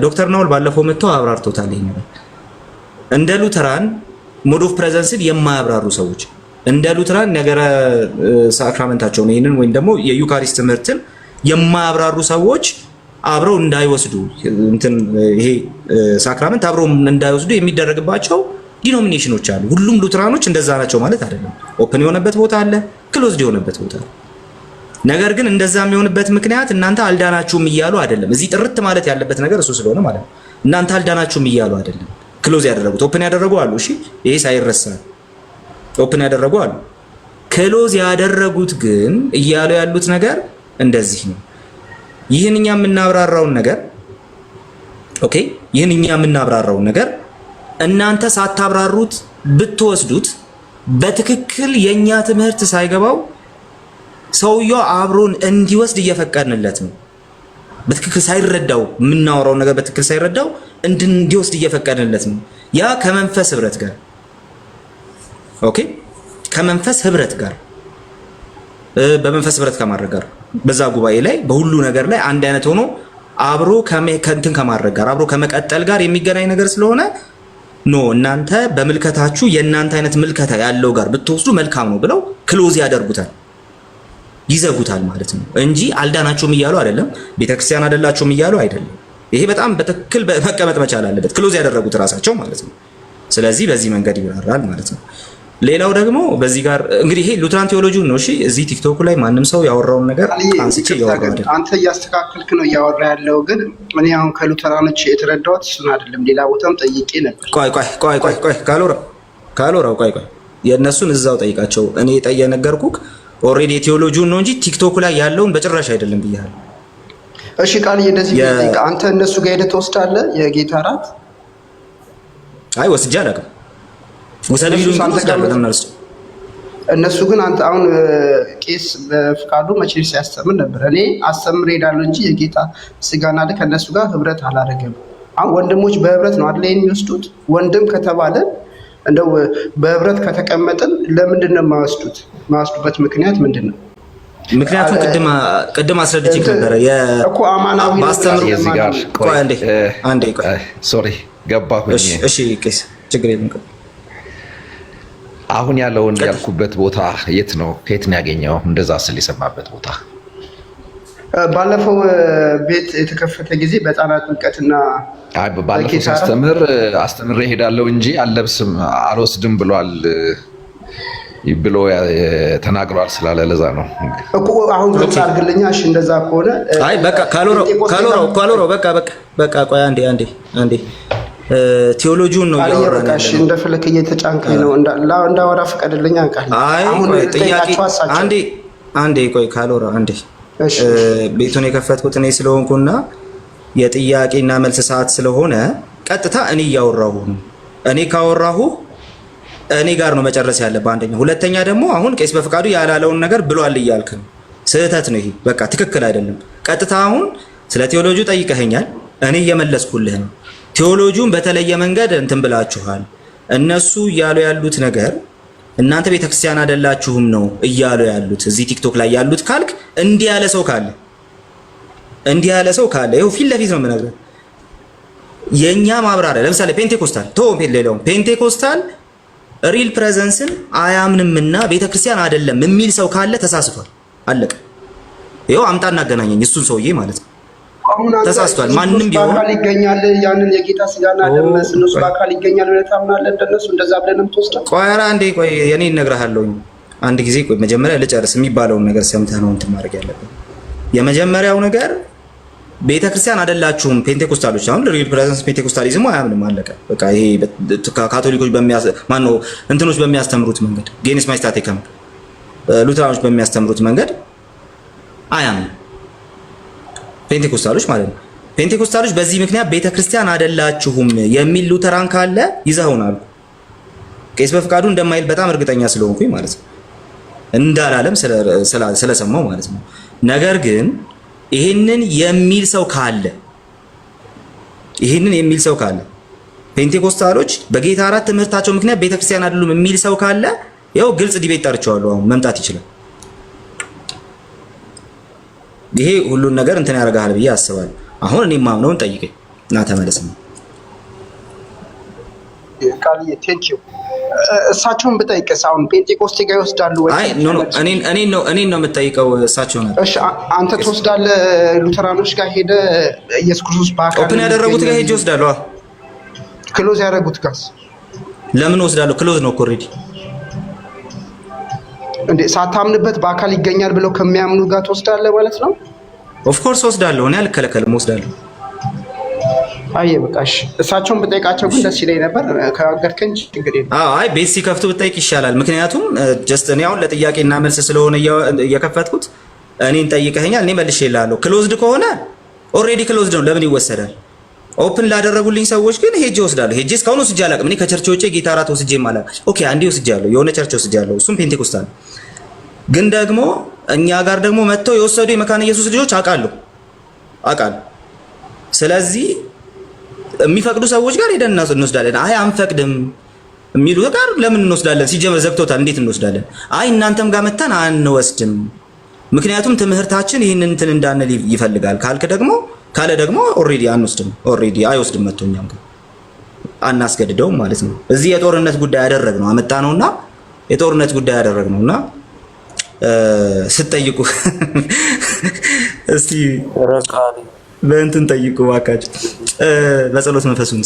ዶክተር ናውል ባለፈው መጥተው አብራርቶታል። ይሄን እንደ ሉትራን ሞድ ኦፍ ፕሬዘንስን የማያብራሩ ሰዎች እንደ ሉትራን ነገረ ሳክራመንታቸውን ይሄንን ወይም ደግሞ የዩካሪስት ትምህርትን የማያብራሩ ሰዎች አብረው እንዳይወስዱ ይሄ ሳክራመንት አብረው እንዳይወስዱ የሚደረግባቸው ዲኖሚኔሽኖች አሉ። ሁሉም ሉትራኖች እንደዛ ናቸው ማለት አይደለም። ኦፕን የሆነበት ቦታ አለ፣ ክሎዝድ የሆነበት ቦታ አለ። ነገር ግን እንደዛ የሚሆንበት ምክንያት እናንተ አልዳናችሁም እያሉ አይደለም። እዚህ ጥርት ማለት ያለበት ነገር እሱ ስለሆነ ማለት ነው። እናንተ አልዳናችሁም እያሉ አይደለም። ክሎዝ ያደረጉት ኦፕን ያደረጉ አሉ። እሺ ይሄ ሳይረሳ ኦፕን ያደረጉ አሉ። ክሎዝ ያደረጉት ግን እያሉ ያሉት ነገር እንደዚህ ነው። ይህን እኛ የምናብራራውን ነገር ኦኬ፣ ይህን እኛ የምናብራራውን ነገር እናንተ ሳታብራሩት ብትወስዱት በትክክል የኛ ትምህርት ሳይገባው ሰውየው አብሮን እንዲወስድ እየፈቀድንለት ነው። በትክክል ሳይረዳው የምናወራው ነገር በትክክል ሳይረዳው እንዲወስድ እየፈቀድንለት ነው። ያ ከመንፈስ ህብረት ጋር ኦኬ፣ ከመንፈስ ህብረት ጋር በመንፈስ ህብረት ከማድረግ ጋር በዛ ጉባኤ ላይ በሁሉ ነገር ላይ አንድ አይነት ሆኖ አብሮ ከእንትን ከማድረግ ጋር አብሮ ከመቀጠል ጋር የሚገናኝ ነገር ስለሆነ ኖ እናንተ በምልከታችሁ የእናንተ አይነት ምልከታ ያለው ጋር ብትወስዱ መልካም ነው ብለው ክሎዝ ያደርጉታል፣ ይዘጉታል ማለት ነው እንጂ አልዳናችሁም እያሉ አይደለም። ቤተክርስቲያን አይደላችሁም እያሉ አይደለም። ይሄ በጣም በትክክል መቀመጥ መቻል አለበት፣ ክሎዝ ያደረጉት ራሳቸው ማለት ነው። ስለዚህ በዚህ መንገድ ይብራራል ማለት ነው። ሌላው ደግሞ በዚህ ጋር እንግዲህ ይሄ ሉትራን ቴዎሎጂውን ነው። እሺ እዚህ ቲክቶክ ላይ ማንም ሰው ያወራውን ነገር አንስቼ ያወራው አይደል? አንተ እያስተካከልክ ነው እያወራ ያለው። ግን እኔ አሁን ከሉትራኖች የተረዳሁት እሱን አይደለም፣ ሌላ ቦታም ጠይቄ ነበር። ቆይ ካሎራው ቆይ የእነሱን እዛው ጠይቃቸው። እኔ ነገርኩህ ኦልሬዲ ቴዎሎጂውን ነው እንጂ ቲክቶክ ላይ ያለውን በጭራሽ አይደለም ብያለሁ። እሺ ቃልዬ እንደዚህ ጠይቃ። አንተ እነሱ ጋር ሄደህ ትወስዳለህ የጌታ እራት? አይ ወስጄ አላውቅም። ሙሰሊም እነሱ ግን አንተ አሁን ቄስ በፍቃዱ መቼም ሲያስተምር ነበር። እኔ አስተምር ሄዳለሁ እንጂ የጌታ ስጋና ደም ከእነሱ ጋር ህብረት አላደረገም። አሁን ወንድሞች በህብረት ነው አይደል የሚወስዱት? ወንድም ከተባለ እንደው በህብረት ከተቀመጥን ለምንድን ነው የማይወስዱበት ምክንያት ምንድን ነው? ምክንያቱም ቅድም አስረድቼ ነበረ እኮ አማናዊ ባስተምር እዚህ ጋር አንዴ ሶሪ ገባሁኝ። እሺ ቄስ ችግር የለም። አሁን ያለውን ያልኩበት ቦታ የት ነው? ከየት ነው ያገኘው? እንደዛ ስል የሰማበት ቦታ ባለፈው ቤት የተከፈተ ጊዜ በህፃናት ጥምቀትና ባለፈው አስተምሬ ሄዳለሁ እንጂ አልለብስም አልወስድም ብሏል ብሎ ተናግሯል ስላለ ለዛ ነው እኮ አሁን ግልጽ አድርግልኛ። እሺ እንደዛ ከሆነ አይ በቃ ካሎራው በቃ ቆይ አንዴ ቴዎሎጂውን ነው ያወራን። እሺ እንደፈለክ እየተጫንከኝ ነው እንዳወራ ፈቀድልኛ። አንቃል አሁን ጥያቄ አንዴ ቆይ ካሎራ አንዴ ቤቱን የከፈትኩት እኔ ስለሆንኩና የጥያቄና መልስ ሰዓት ስለሆነ ቀጥታ እኔ እያወራሁ ነው። እኔ ካወራሁ እኔ ጋር ነው መጨረስ ያለብህ። አንደኛ፣ ሁለተኛ ደግሞ አሁን ቄስ በፍቃዱ ያላለውን ነገር ብሏል እያልክ ነው። ስህተት ነው ይሄ። በቃ ትክክል አይደለም። ቀጥታ አሁን ስለ ቴዎሎጂው ጠይቀኸኛል፣ እኔ እየመለስኩልህ ነው። ቴዎሎጂውን በተለየ መንገድ እንትን ብላችኋል። እነሱ እያሉ ያሉት ነገር እናንተ ቤተክርስቲያን አይደላችሁም ነው እያሉ ያሉት እዚህ ቲክቶክ ላይ ያሉት ካልክ እንዲህ ያለ ሰው ካለ ይኸው ፊት ለፊት ነው የምነግርህ። የኛ ማብራሪያ ለምሳሌ ፔንቴኮስታል ሌላው ፔንቴኮስታል ሪል ፕሬዘንስን አያምንምና ቤተክርስቲያን አይደለም የሚል ሰው ካለ ተሳስቷል። አለቀ። ይኸው አምጣና አገናኘኝ እሱን ሰውዬ ማለት ነው። ተሳስቷል። ማንንም ቢሆን በአካል ይገኛል። ያንን የጌታ ስጋና ደም እነሱ በአካል ይገኛል ብለህ ታምናለህ? እንደነሱ እንደዛ ብለህ ነው የምትወስደው? ቆይ ኧረ አንዴ ቆይ የኔ እነግርሃለሁ። አንድ ጊዜ ቆይ መጀመሪያ ልጨርስ። የሚባለውን ነገር ሰምተህ ነው እንትን ማድረግ ያለብን። የመጀመሪያው ነገር ቤተክርስቲያን አይደላችሁም ፔንቴኮስታሎች። አሁን ሪል ፕሬዘንስ ፔንቴኮስታሊዝሙ አያምንም። አለቀ በቃ። ይሄ ካቶሊኮች እንትኖች በሚያስተምሩት መንገድ ጌንስ ማይስታቲከም ሉተራኖች በሚያስተምሩት መንገድ አያምንም ፔንቴኮስታሎች ማለት ነው። ፔንቴኮስታሎች በዚህ ምክንያት ቤተክርስቲያን አይደላችሁም የሚል ሉተራን ካለ ይዘውናል። ቄስ በፍቃዱ እንደማይል በጣም እርግጠኛ ስለሆንኩኝ ማለት ነው፣ እንዳላለም ስለሰማው ማለት ነው። ነገር ግን ይሄንን የሚል ሰው ካለ ፔንቴኮስታሎች በጌታ አራት ትምህርታቸው ምክንያት ቤተክርስቲያን አይደሉም የሚል ሰው ካለ ያው ግልጽ ዲቤት ጠርቸዋለሁ። አሁን መምጣት ይችላል። ይሄ ሁሉን ነገር እንትን ያደርጋል ብዬ አስባለሁ። አሁን እኔ ማምነውን ጠይቀኝ እና ተመለስ ነው ቃልዬ። ቴንክ ዩ። እሳቸውን ብጠይቅስ አሁን ጴንጤቆስቴ ጋር ይወስዳሉ ወይ? አይ ኖ እኔን ነው የምጠይቀው። እሳቸውን እሺ አንተ ትወስዳለህ? ሉተራኖች ጋር ሄደ ኢየሱስ ክርስቶስ በአካል ኦፕን ያደረጉት ጋር ሄጄ ወስዳለሁ። ክሎዝ ያደረጉት ጋር ለምን ወስዳለሁ? ክሎዝ ነው ኦልሬዲ። እንዴ ሳታምንበት በአካል ይገኛል ብለው ከሚያምኑ ጋር ትወስዳለህ ማለት ነው? ኦፍ ኮርስ ወስዳለሁ። እኔ አልከለከልም፣ ወስዳለሁ። አይ በቃሽ። እሳቸውን ብጠይቃቸው ግን ደስ ይለኝ ነበር። ከአገርከኝ ችግር የለም። አይ ቤት ሲከፍቱ ብጠይቅ ይሻላል። ምክንያቱም ጀስት እኔ አሁን ለጥያቄና መልስ ስለሆነ እየከፈትኩት እኔን ጠይቀኸኛል፣ እኔ መልሼልሃለሁ። ክሎዝድ ከሆነ ኦልሬዲ ክሎዝድ ነው፣ ለምን ይወሰዳል? ኦፕን ላደረጉልኝ ሰዎች ግን ሄጄ ወስዳለሁ። ሄጄ እስካሁን ወስጄ አላውቅም። እኔ ከቸርች ውጪ ጌታ እራት ወስጄ ማለት ኦኬ፣ አንዴ ወስጃለሁ፣ የሆነ ቸርች ወስጃለሁ፣ እሱም ፔንቴኮስታል። ግን ደግሞ እኛ ጋር ደግሞ መጥተው የወሰዱ የመካነ ኢየሱስ ልጆች አውቃለሁ። ስለዚህ የሚፈቅዱ ሰዎች ጋር ሄደን እንወስዳለን። አይ አንፈቅድም የሚሉ ጋር ለምን እንወስዳለን? ሲጀመር ዘግቶታል። እንዴት እንወስዳለን? አይ እናንተም ጋር መተን አንወስድም፣ ምክንያቱም ትምህርታችን ይህንን እንትን እንዳንል ይፈልጋል ካለ ደግሞ ኦልሬዲ አንወስድም። ኦልሬዲ አይወስድም፣ መጥቶ እኛም ጋር አናስገድደውም ማለት ነው። እዚህ የጦርነት ጉዳይ ያደረግነው አመጣነውና የጦርነት ጉዳይ ያደረግነውና ስትጠይቁ እስቲ በእንትን ጠይቁ እባካችሁ፣ በጸሎት መንፈሱን